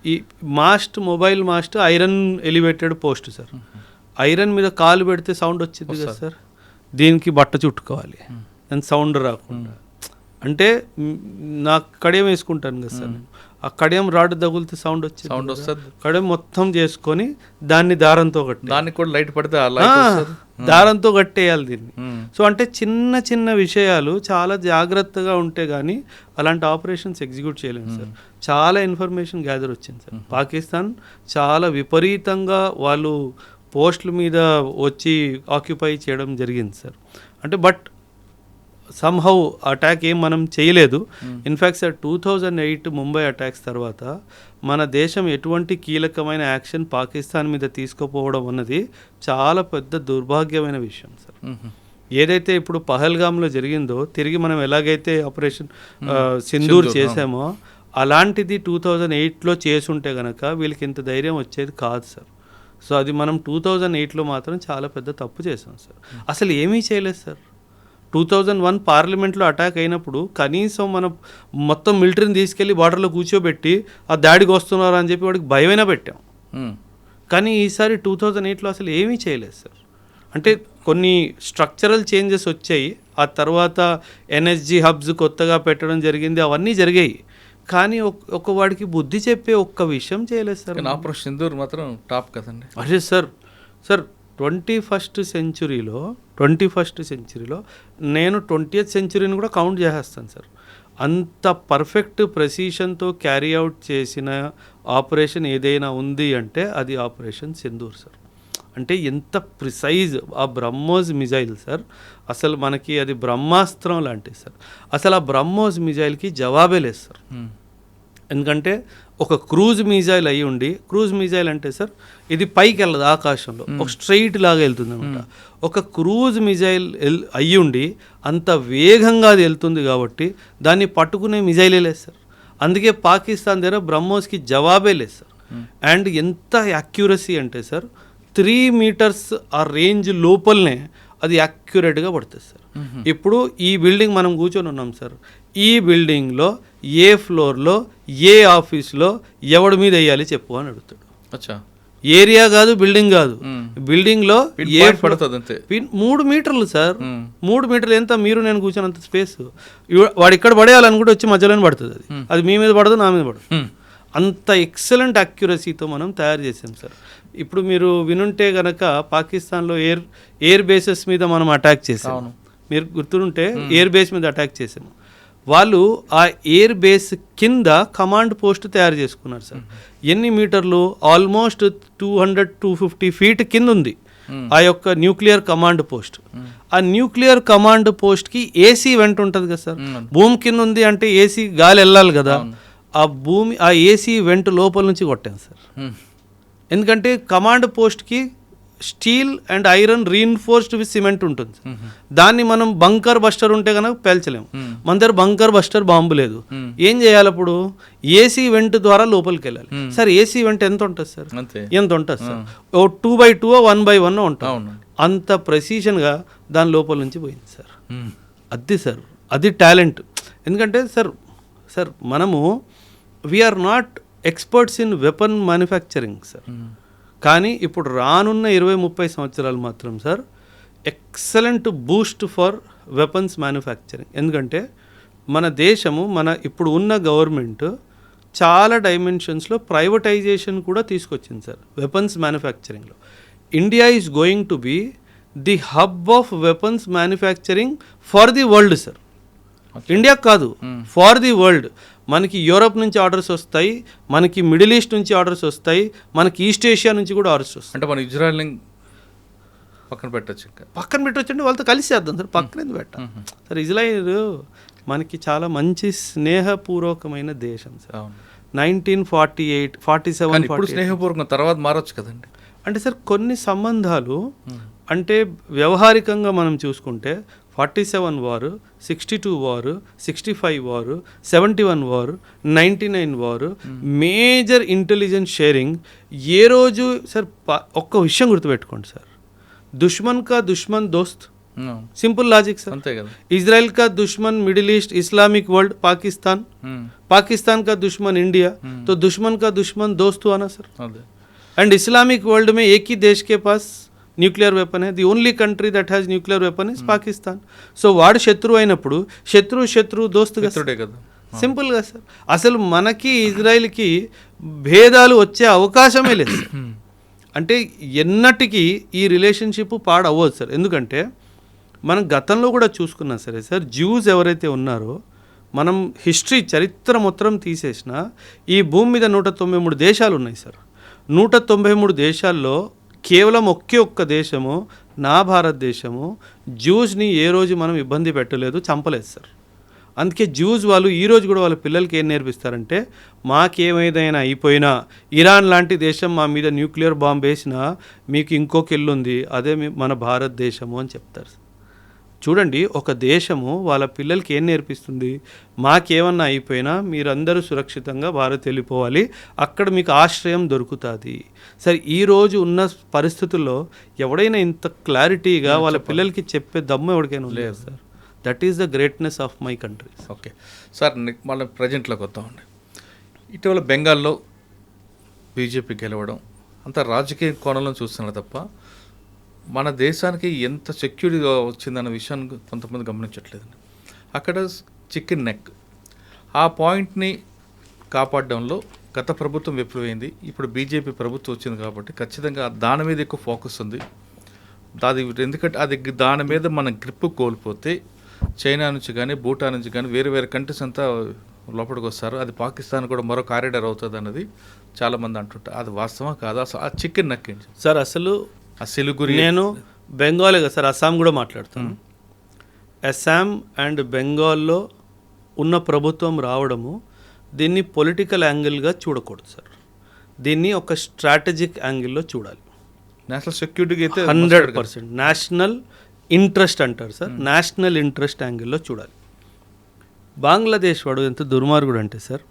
ఈ mast, mobile mast iron elevated post sir. Iron మీద కాలు పెడితే సౌండ్ వచ్చింది కదా సార్, దీనికి బట్ట చుట్టుకోవాలి దాని సౌండ్ రాకుండా. అంటే నాకు కడియం వేసుకుంటాను కదా సార్, ఆ కడియం రాడ్ తగులితే సౌండ్ వస్తుంది, కడియం మొత్తం చేసుకొని దాన్ని దారంతో కట్టి, దానికి కూడా లైట్ పడితే దారంతో కట్టేయాలి దీన్ని. సో అంటే చిన్న చిన్న విషయాలు చాలా జాగ్రత్తగా ఉంటే కానీ అలాంటి ఆపరేషన్స్ ఎగ్జిక్యూట్ చేయలేము సార్. చాలా ఇన్ఫర్మేషన్ గ్యాదర్ వచ్చింది సార్. పాకిస్తాన్ చాలా విపరీతంగా వాళ్ళు పోస్టుల మీద వచ్చి ఆక్యుపై చేయడం జరిగింది సార్. అంటే బట్ సమ్హౌ అటాక్ ఏం మనం చేయలేదు. ఇన్ఫ్యాక్ట్ సార్ 2008 ముంబై అటాక్స్ తర్వాత మన దేశం ఎటువంటి కీలకమైన యాక్షన్ పాకిస్తాన్ మీద తీసుకోపోవడం అన్నది చాలా పెద్ద దుర్భాగ్యమైన విషయం సార్. ఏదైతే ఇప్పుడు పహల్గామ్లో జరిగిందో, తిరిగి మనం ఎలాగైతే ఆపరేషన్ సింధూర్ చేసామో అలాంటిది 2008లో చేసుంటే కనుక వీళ్ళకి ఇంత ధైర్యం వచ్చేది కాదు సార్. సో అది మనం 2008లో మాత్రం చాలా పెద్ద తప్పు చేసాం సార్. అసలు ఏమీ చేయలేదు సార్. 2001 పార్లమెంట్లో అటాక్ అయినప్పుడు కనీసం మనం మొత్తం మిలిటరీని తీసుకెళ్ళి బార్డర్లో కూర్చోబెట్టి ఆ దాడికి వస్తున్నారు అని చెప్పి వాడికి భయమైనా పెట్టాం. కానీ ఈసారి 2008లో అసలు ఏమీ చేయలేదు సార్. అంటే కొన్ని స్ట్రక్చరల్ చేంజెస్ వచ్చాయి, ఆ తర్వాత ఎన్ఎస్జీ హబ్స్ కొత్తగా పెట్టడం జరిగింది, అవన్నీ జరిగాయి. కానీ ఒక వాడికి బుద్ధి చెప్పే ఒక్క విషయం చేయలేదు సార్. ఆపరేషన్ సింధూర్ మాత్రం టాప్ కదండి. అదే సార్. 21st సెంచురీలో నేను 20th సెంచురీని కూడా కౌంట్ చేసేస్తాను సార్. అంత పర్ఫెక్ట్ ప్రెసిషన్తో క్యారీ అవుట్ చేసిన ఆపరేషన్ ఏదైనా ఉంది అంటే అది ఆపరేషన్ సింధూర్ సార్. అంటే ఎంత ప్రిసైజ్ ఆ బ్రహ్మోస్ మిజైల్ సార్, అసలు మనకి అది బ్రహ్మాస్త్రం లాంటిది సార్. అసలు ఆ బ్రహ్మోస్ మిజైల్కి జవాబే లేదు సార్. ఎందుకంటే ఒక క్రూజ్ మిజైల్ అయ్యి ఉండి, క్రూజ్ మిజైల్ అంటే సార్ ఇది పైకి వెళ్ళదు ఆకాశంలో, ఒక స్ట్రైట్ లాగా వెళ్తుంది అనమాట. ఒక క్రూజ్ మిజైల్ అయ్యి ఉండి అంత వేగంగా అది వెళ్తుంది కాబట్టి దాన్ని పట్టుకునే మిజైలే లేదు సార్. అందుకే పాకిస్తాన్ దగ్గర బ్రహ్మోస్కి జవాబే లేదు సార్. అండ్ ఎంత యాక్యురసీ అంటే సార్ 3 మీటర్స్ ఆ రేంజ్ లోపలనే అది యాక్యురేట్గా పడుతుంది సార్. ఇప్పుడు ఈ బిల్డింగ్ మనం కూర్చొని ఉన్నాం సార్, ఈ బిల్డింగ్లో ఏ ఫ్లోర్లో ఏ ఆఫీస్లో ఎవడి మీద వేయాలి చెప్పు అని అడుగుతాడు. అచ్చా, ఏరియా కాదు, బిల్డింగ్ కాదు, బిల్డింగ్లో ఏ పడుతుంది అంతే. 3 మీటర్లు సార్, 3 మీటర్లు ఎంత మీరు నేను కూర్చొని స్పేస్. వాడు ఇక్కడ పడేయాలనుకుంటే వచ్చి మధ్యలోనే పడుతుంది. అది మీ మీద పడదు, నా మీద పడదు. అంత ఎక్సలెంట్ అక్యురసీతో మనం తయారు చేసాం సార్. ఇప్పుడు మీరు వినుంటే గనక పాకిస్తాన్లో ఎయిర్ బేసెస్ మీద మనం అటాక్ చేసాము. మీరు గుర్తుంటే ఎయిర్ బేస్ మీద అటాక్ చేసాము. వాళ్ళు ఆ ఎయిర్ బేస్ కింద కమాండ్ పోస్ట్ తయారు చేసుకున్నారు సార్. ఎన్ని మీటర్లు? ఆల్మోస్ట్ 200-250 ఫీట్ కింద ఉంది ఆ యొక్క న్యూక్లియర్ కమాండ్ పోస్ట్. ఆ న్యూక్లియర్ కమాండ్ పోస్ట్కి ఏసీ వెంట ఉంటుంది కదా సార్. భూమి కింద ఉంది అంటే ఏసీ గాలి వెళ్ళాలి కదా. ఆ ఏసీ వెంట లోపల నుంచి కొట్టాను సార్. ఎందుకంటే కమాండ్ పోస్ట్కి steel and iron reinforced with cement ఉంటుంది. దాన్ని మనం బంకర్ బస్టర్ ఉంటే కనుక పేల్చలేము. మన దగ్గర బంకర్ బస్టర్ బాంబు లేదు. ఏం చేయాలి అప్పుడు? ఏసీ వెంట్ ద్వారా లోపలికి వెళ్ళాలి సార్. ఏసీ వెంట్ ఎంత ఉంటుంది సార్? ఎంత ఉంటుంది సార్? ఓ 2x2 1x1 ఉంటుంది. అంత ప్రెసిషన్గా దాని లోపల నుంచి పోయింది సార్. అది సార్, అది టాలెంట్. ఎందుకంటే సార్ మనము we are not experts in weapon manufacturing sir. కానీ ఇప్పుడు రానున్న 20-30 సంవత్సరాలు మాత్రం sir excellent boost for weapons manufacturing. ఎందుకంటే మన దేశము, మన ఇప్పుడు ఉన్న గవర్నమెంట్ చాలా డైమెన్షన్స్లో ప్రైవేటైజేషన్ కూడా తీసుకొచ్చింది సార్ వెపన్స్ మ్యానుఫ్యాక్చరింగ్లో. India is going to be the hub of weapons manufacturing for the world sir. India కాదు, ఫార్ ది వరల్డ్. మనకి యూరోప్ నుంచి ఆర్డర్స్ వస్తాయి, మనకి మిడిల్ ఈస్ట్ నుంచి ఆర్డర్స్ వస్తాయి, మనకి ఈస్ట్ ఏషియా నుంచి కూడా ఆర్డర్స్ వస్తాయి. అంటే మన ఇజ్రాయెల్ని పక్కన పెట్టచ్చు అంటే వాళ్ళతో కలిసి చేద్దాం సార్. పక్కన ఎందుకు పెట్టాం సార్? ఇజ్రాయిల్ మనకి చాలా మంచి స్నేహపూర్వకమైన దేశం సార్. 1947 ఇప్పుడు స్నేహపూర్వకం, తర్వాత మారచ్చు కదండి. అంటే సార్ కొన్ని సంబంధాలు అంటే వ్యవహారికంగా మనం చూసుకుంటే 47 వారు, 62 వారు, 65 వారు, 71 వారు, 99 వారు, మేజర్ ఇంటెలిజెన్స్ షేరింగ్. ఏ రోజు సార్ ఒక్క విషయం గుర్తుపెట్టుకోండి సార్, దుష్మన్ కా దుష్మన్ దోస్త్. Simple logic sir. అంతే కదా. ఇజ్రాయెల్ కా దుష్మన్ middle east, Islamic world Pakistan, Pakistan का दुश्मन इंडिया, तो दुश्मन का दुश्मन दोस्त हुआ ना सर. एंड इस्लामिक वर्ल्ड में एक ही देश के पास nuclear weapon the only country that has nuclear weapon is Pakistan. So వాడు శత్రువు అయినప్పుడు శత్రువు దోస్తుగా కదా. సింపుల్గా సార్. అసలు మనకి ఇజ్రాయిల్కి భేదాలు వచ్చే అవకాశమే లేదు సార్. అంటే ఎన్నటికీ ఈ రిలేషన్షిప్ పాడవ్వదు సార్. ఎందుకంటే మనం గతంలో కూడా చూసుకున్నా సరే సార్, జ్యూస్ ఎవరైతే ఉన్నారో మనం హిస్టరీ చరిత్ర మొత్తం తీసేసినా ఈ భూమి మీద 193 దేశాలు ఉన్నాయి సార్. 193 దేశాల్లో కేవలం ఒక్క దేశము, నా భారతదేశము, జ్యూస్ని ఏ రోజు మనం ఇబ్బంది పెట్టలేదు, చంపలేదు సార్. అందుకే జ్యూస్ వాళ్ళు ఈరోజు కూడా వాళ్ళ పిల్లలకి ఏం నేర్పిస్తారంటే, మాకేమైనా అయిపోయినా ఇరాన్ లాంటి దేశం మా మీద న్యూక్లియర్ బాంబు వేసినా మీకు ఇంకొక ఇల్లు ఉంది, అదే మన భారతదేశము అని చెప్తారు. చూడండి, ఒక దేశము వాళ్ళ పిల్లలకి ఏం నేర్పిస్తుంది? మాకేమన్నా అయిపోయినా మీరందరూ సురక్షితంగా భారత్ వెళ్ళిపోవాలి, అక్కడ మీకు ఆశ్రయం దొరుకుతుంది. సరే, ఈరోజు ఉన్న పరిస్థితుల్లో ఎవడైనా ఇంత క్లారిటీగా వాళ్ళ పిల్లలకి చెప్పే దమ్ము ఎవరికైనా లేదు sir. That is the greatness of my country. Okay sir, మళ్ళీ ప్రజెంట్లోకి వద్దామండి. ఇటీవల బెంగాల్లో బీజేపీ గెలవడం అంత రాజకీయ కోణంలో చూస్తున్నారు తప్ప మన దేశానికి ఎంత సెక్యూరిటీగా వచ్చిందన్న విషయాన్ని కొంతమంది గమనించట్లేదండి. అక్కడ చికెన్ నెక్ ఆ పాయింట్ని కాపాడడంలో గత ప్రభుత్వం విఫలమైంది. ఇప్పుడు బీజేపీ ప్రభుత్వం వచ్చింది కాబట్టి ఖచ్చితంగా దాని మీద ఎక్కువ ఫోకస్ ఉంది. ఎందుకంటే దాని మీద మన గ్రిప్ కోల్పోతే చైనా నుంచి కానీ భూటాన్ నుంచి కానీ వేరే వేరే కంట్రీస్ అంతా లోపలికి వస్తారు. అది పాకిస్తాన్ కూడా మరో కారిడార్ అవుతుంది అన్నది చాలామంది అంటుంటారు. అది వాస్తవం కాదు. అసలు ఆ చికెన్ నక్కింది సార్. అసలు ఆ సిలిగురి నేను బెంగాలే కదా సార్, అస్సాం కూడా మాట్లాడుతాను. అస్సాం అండ్ బెంగాల్లో ఉన్న ప్రభుత్వం రావడము దీన్ని పొలిటికల్ యాంగిల్గా చూడకూడదు సార్. దీన్ని ఒక స్ట్రాటజిక్ యాంగిల్లో చూడాలి. నేషనల్ సెక్యూరిటీకి అయితే 100% నేషనల్ ఇంట్రెస్ట్ అంటారు సార్. నేషనల్ ఇంట్రెస్ట్ యాంగిల్లో చూడాలి. బంగ్లాదేశ్ వాడు ఎంత దుర్మార్గుడు అంటే సార్,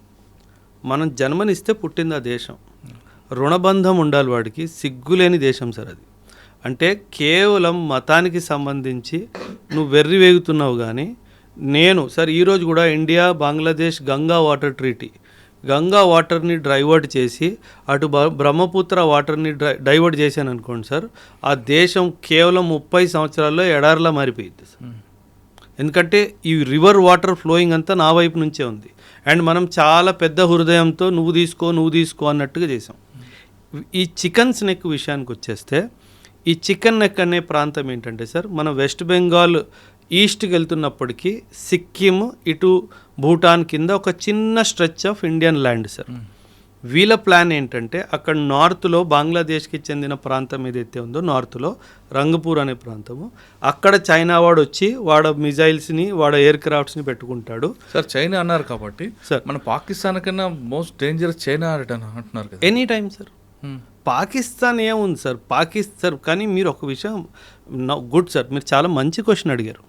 మనం జన్మనిస్తే పుట్టింది ఆ దేశం, రుణబంధం ఉండాలి వాడికి, సిగ్గులేని దేశం సార్ అది. అంటే కేవలం మతానికి సంబంధించి నువ్వు వెర్రి వేగుతున్నావు. కానీ నేను సార్ ఈరోజు కూడా India Bangladesh Ganga water treaty, Ganga వాటర్ని డైవర్ట్ చేసి అటు బ్రహ్మపుత్ర వాటర్ని డైవర్ట్ చేశాను అనుకోండి సార్, ఆ దేశం కేవలం 30 సంవత్సరాల్లో ఎడారిలా మారిపోయింది సార్. ఎందుకంటే ఈ రివర్ వాటర్ ఫ్లోయింగ్ అంతా నా వైపు నుంచే ఉంది. అండ్ మనం చాలా పెద్ద హృదయంతో నువ్వు తీసుకో అన్నట్టుగా చేసాం. ఈ చికెన్ నెక్ విషయానికి వచ్చేస్తే, ఈ చికెన్ నెక్ అనే ప్రాంతం ఏంటంటే సార్, మన వెస్ట్ బెంగాల్ ఈస్ట్కి వెళ్తున్నప్పటికీ సిక్కిం ఇటు భూటాన్ కింద ఒక చిన్న stretch of Indian land sir. వీళ్ళ ప్లాన్ ఏంటంటే అక్కడ నార్త్లో బంగ్లాదేశ్కి చెందిన ప్రాంతం ఏదైతే ఉందో నార్త్లో రంగపూర్ అనే ప్రాంతము, అక్కడ చైనా వాడు వచ్చి వాడు మిజైల్స్ని వాడు ఎయిర్ క్రాఫ్ట్స్ని పెట్టుకుంటాడు సార్. చైనా అన్నారు కాబట్టి సార్, మన పాకిస్తాన్ కన్నా మోస్ట్ డేంజరస్ చైనా అంటున్నారు కదా. Any time sir. పాకిస్తాన్ ఏముంది సార్, పాకిస్తాన్. కానీ మీరు ఒక విషయం గుడ్ సార్, మీరు చాలా మంచి క్వశ్చన్ అడిగారు.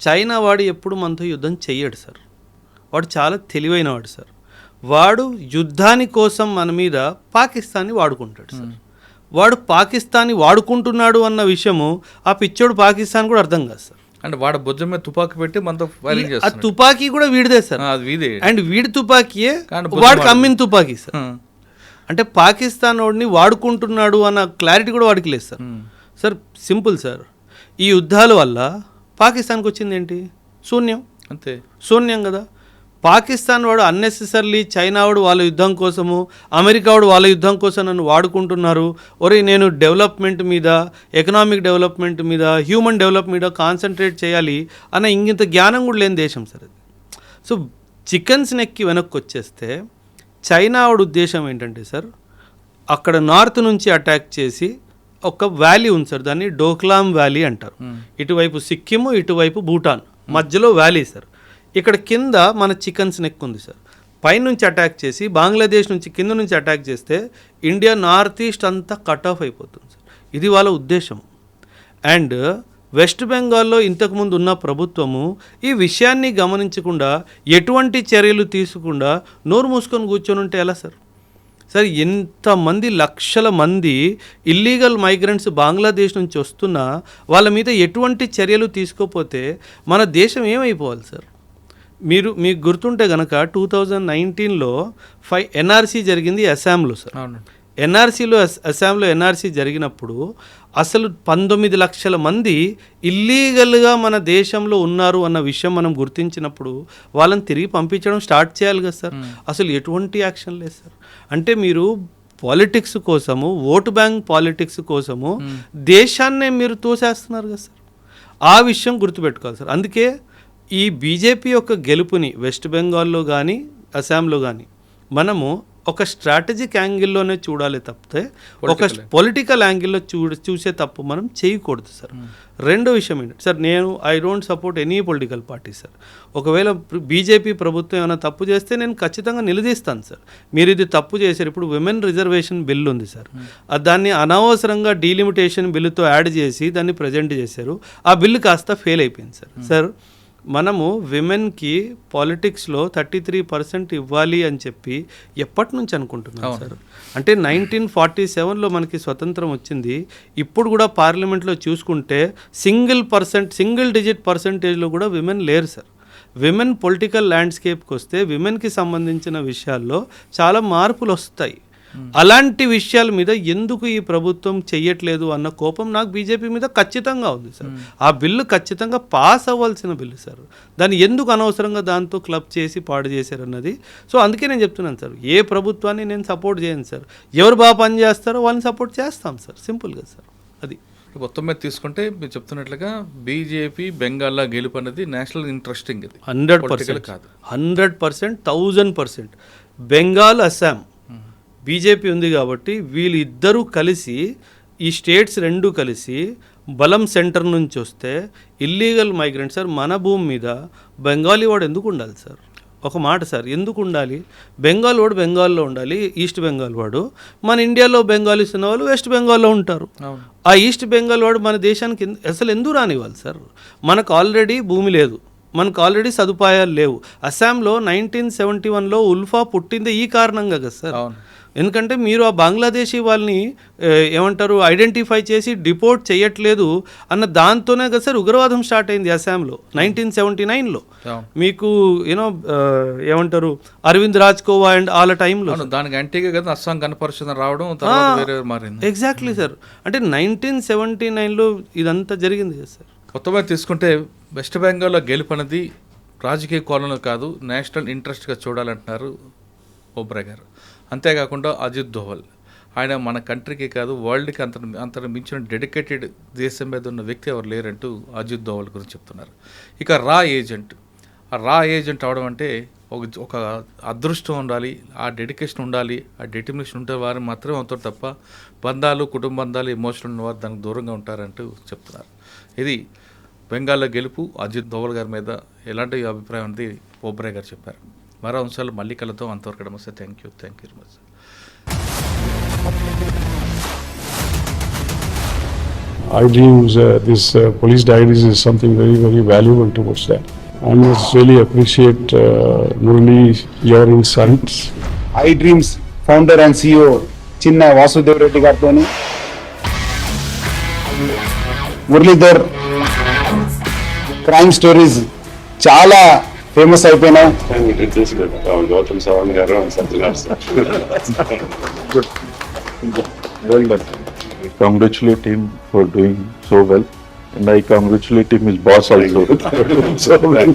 చైనా వాడు ఎప్పుడు మనతో యుద్ధం చెయ్యడు సార్. వాడు చాలా తెలివైన వాడు సార్. వాడు యుద్ధాని కోసం మన మీద పాకిస్తాన్ని వాడుకుంటాడు సార్. వాడు పాకిస్తాన్ని వాడుకుంటున్నాడు అన్న విషయము ఆ పిచ్చోడు పాకిస్తాన్ కూడా అర్థం కాదు సార్. అంటే వాడు భుజం మీద తుపాకీ పెట్టి మనతో ఫైరింగ్ ఆ చేస్తాడు. తుపాకీ కూడా వీడిదే సార్. వీడే అండ్ వీడి తుపాకీయే కానీ వాడికి అమ్మిన తుపాకీ సార్. అంటే పాకిస్తాన్ వాడిని వాడుకుంటున్నాడు అన్న క్లారిటీ కూడా వాడికి లేదు సార్. సార్ సింపుల్ సార్, ఈ యుద్ధాల వల్ల పాకిస్తాన్కి వచ్చింది ఏంటి? శూన్యం. అంతే, శూన్యం కదా. పాకిస్తాన్ వాడు అన్నెసెసర్లీ చైనా వాడు వాళ్ళ యుద్ధం కోసము, అమెరికా వాడు వాళ్ళ యుద్ధం కోసం నన్ను వాడుకుంటున్నారు. ఒరే నేను డెవలప్మెంట్ మీద, ఎకనామిక్ డెవలప్మెంట్ మీద, హ్యూమన్ డెవలప్ మీద కాన్సన్ట్రేట్ చేయాలి అన్న ఇంత జ్ఞానం కూడా లేని దేశం సార్ అది. సో చికెన్స్ నెక్కి వెనక్కి వచ్చేస్తే చైనా వాడు ఉద్దేశం ఏంటంటే సార్, అక్కడ నార్త్ నుంచి అటాక్ చేసి ఒక వ్యాలీ ఉంది సార్, దాన్ని డోక్లాం వ్యాలీ అంటారు. ఇటువైపు సిక్కిము, ఇటువైపు భూటాన్, మధ్యలో వ్యాలీ సార్. ఇక్కడ కింద మన చికెన్స్ నెక్ ఉంది సార్. పైనుంచి అటాక్ చేసి బంగ్లాదేశ్ నుంచి కింద నుంచి అటాక్ చేస్తే ఇండియా నార్త్ ఈస్ట్ అంతా కట్ ఆఫ్ అయిపోతుంది సార్. ఇది వాళ్ళ ఉద్దేశం. అండ్ వెస్ట్ బెంగాల్లో ఇంతకుముందు ఉన్న ప్రభుత్వము ఈ విషయాన్ని గమనించకుండా, ఎటువంటి చర్యలు తీసుకుండా నోరు మూసుకొని కూర్చొని ఉంటే ఎలా సార్? సార్ ఎంతమంది లక్షల మంది ఇల్లీగల్ మైగ్రెంట్స్ బంగ్లాదేశ్ నుంచి వస్తున్నా వాళ్ళ మీద ఎటువంటి చర్యలు తీసుకోకపోతే మన దేశం ఏమైపోవాలి సార్? మీకు గుర్తుంటే కనుక 2019లో 5 ఎన్ఆర్సీ జరిగింది అస్సాంలో సార్. అస్సాంలో ఎన్ఆర్సీ జరిగినప్పుడు అసలు 19 లక్షల మంది ఇల్లీగల్గా మన దేశంలో ఉన్నారు అన్న విషయం మనం గుర్తించినప్పుడు వాళ్ళని తిరిగి పంపించడం స్టార్ట్ చేయాలి కదా సార్. అసలు ఎటువంటి యాక్షన్ లేదు సార్. అంటే మీరు పాలిటిక్స్ కోసము, ఓటు బ్యాంక్ పాలిటిక్స్ కోసము దేశాన్నే మీరు తోసేస్తున్నారు కదా సార్. ఆ విషయం గుర్తుపెట్టుకోవాలి సార్. అందుకే ఈ బీజేపీ యొక్క గెలుపుని వెస్ట్ బెంగాల్లో కానీ అస్సాంలో కానీ మనము ఒక స్ట్రాటజిక్ యాంగిల్లోనే చూడాలి తప్పితే ఒక పొలిటికల్ యాంగిల్లో చూసే తప్పు మనం చేయకూడదు సార్. రెండో విషయం ఏంటంటే sir, I don't support any political party sir. ఒకవేళ బీజేపీ ప్రభుత్వం ఏమైనా తప్పు చేస్తే నేను ఖచ్చితంగా నిలదీస్తాను సార్. మీరు ఇది తప్పు చేశారు. ఇప్పుడు విమెన్ రిజర్వేషన్ బిల్ ఉంది సార్, దాన్ని అనవసరంగా డీలిమిటేషన్ బిల్లుతో యాడ్ చేసి దాన్ని ప్రజెంట్ చేశారు. ఆ బిల్లు కాస్త ఫెయిల్ అయిపోయింది సార్. సార్ మనము విమెన్కి పాలిటిక్స్లో 33% ఇవ్వాలి అని చెప్పి ఎప్పటి నుంచి అనుకుంటున్నాం సార్? అంటే 1947లో మనకి స్వతంత్రం వచ్చింది. ఇప్పుడు కూడా పార్లమెంట్లో చూసుకుంటే సింగిల్ డిజిట్ పర్సంటేజ్లో కూడా విమెన్ లేరు సార్. విమెన్ పొలిటికల్ ల్యాండ్స్కేప్కి వస్తే విమెన్కి సంబంధించిన విషయాల్లో చాలా మార్పులు వస్తాయి. అలాంటి విషయాల మీద ఎందుకు ఈ ప్రభుత్వం చెయ్యట్లేదు అన్న కోపం నాకు బీజేపీ మీద ఖచ్చితంగా ఉంది సార్. ఆ బిల్లు ఖచ్చితంగా పాస్ అవ్వాల్సిన బిల్లు సార్. దాన్ని ఎందుకు అనవసరంగా దాంతో క్లబ్ చేసి పాడు చేశారన్నది. సో అందుకే నేను చెప్తున్నాను సార్, ఏ ప్రభుత్వాన్ని నేను సపోర్ట్ చేయను సార్. ఎవరు బాగా పని చేస్తారో వాళ్ళని సపోర్ట్ చేస్తాం సార్. సింపుల్గా సార్ అది. మొత్తం మీద తీసుకుంటే మీరు చెప్తున్నట్లుగా బీజేపీ బెంగాల్లో గెలుపు అనేది నేషనల్ ఇంట్రెస్టింగ్ ఇది 100% కాదు. 100%, 1000%. బెంగాల్, అస్సాం బీజేపీ ఉంది కాబట్టి వీళ్ళిద్దరూ కలిసి, ఈ స్టేట్స్ రెండు కలిసి బలం సెంటర్ నుంచి వస్తే ఇల్లీగల్ మైగ్రెంట్ సార్ మన భూమి మీద బెంగాలీ వాడు ఎందుకు ఉండాలి సార్? ఒక మాట సార్, ఎందుకు ఉండాలి? బెంగాల్ వాడు బెంగాల్లో ఉండాలి, ఈస్ట్ బెంగాల్ వాడు. మన ఇండియాలో బెంగాలీస్ ఉన్న వాళ్ళు వెస్ట్ బెంగాల్లో ఉంటారు. ఆ ఈస్ట్ బెంగాల్ వాడు మన దేశానికి అసలు ఎందుకు రానివ్వాలి సార్? మనకు ఆల్రెడీ భూమి లేదు, మనకు ఆల్రెడీ సదుపాయాలు లేవు. అస్సాంలో 1971లో ఉల్ఫా పుట్టిందే ఈ కారణంగా కదా సార్. ఎందుకంటే మీరు ఆ బంగ్లాదేశీ వాళ్ళని ఏమంటారు ఐడెంటిఫై చేసి డిపోర్ట్ చేయట్లేదు అన్న దాంతోనే కదా సార్ ఉగ్రవాదం స్టార్ట్ అయింది అస్సాంలో 1979లో. మీకు యూనో ఏమంటారు అరవింద్ రాజ్కోవా అండ్ వాళ్ళ టైంలో దానికి యాంటీగా కదా అస్సాం కనపరుచుని రావడం మారింది. Exactly sir. అంటే 1979లో ఇదంతా జరిగింది కదా సార్. కొత్తగా తీసుకుంటే వెస్ట్ బెంగాల్లో గెలుపు అనేది రాజకీయ కోణంలో కాదు, నేషనల్ ఇంట్రెస్ట్గా చూడాలంటున్నారు ఓబ్రాయ్ గారు. అంతేకాకుండా అజిత్ దోవల్, ఆయన మన కంట్రీకి కాదు వరల్డ్కి అంతకు మించిన డెడికేటెడ్ దేశం మీద ఉన్న వ్యక్తి ఎవరు లేరంటూ అజిత్ దోవల్ గురించి చెప్తున్నారు. ఇక రా ఏజెంట్ అవడం అంటే ఒక అదృష్టం ఉండాలి, ఆ డెడికేషన్ ఉండాలి, ఆ డెటర్మినేషన్ ఉంటే వారు మాత్రమే అవుతారు తప్ప బంధాలు, కుటుంబ బంధాలు, ఎమోషనల్ ఉన్నవారు దానికి దూరంగా ఉంటారంటూ చెప్తున్నారు. ఇది బెంగాల్లో గెలుపు అజిత్ దోవల్ గారి మీద ఎలాంటి అభిప్రాయం అనేది ఓబ్రాయ్ గారు చెప్పారు. మరో అంశాలు మళ్ళీ కలుద్దాం. అంతవరకు నమస్తే. Thank you very much. I dreams, this police diaries is something very, very valuable towards that. I must really appreciate Murali, your insights. I Dreams founder and CEO Chinna Vasudev Reddy గారితోని మురళీధర్ క్రైమ్ స్టోరీస్ చాలా ఫేమస్ అయిపోయినాయి. Gautam Savan garu and Sajjan sir. Good. Well done. I congratulate him for doing so well, and I congratulate him his boss also. So well.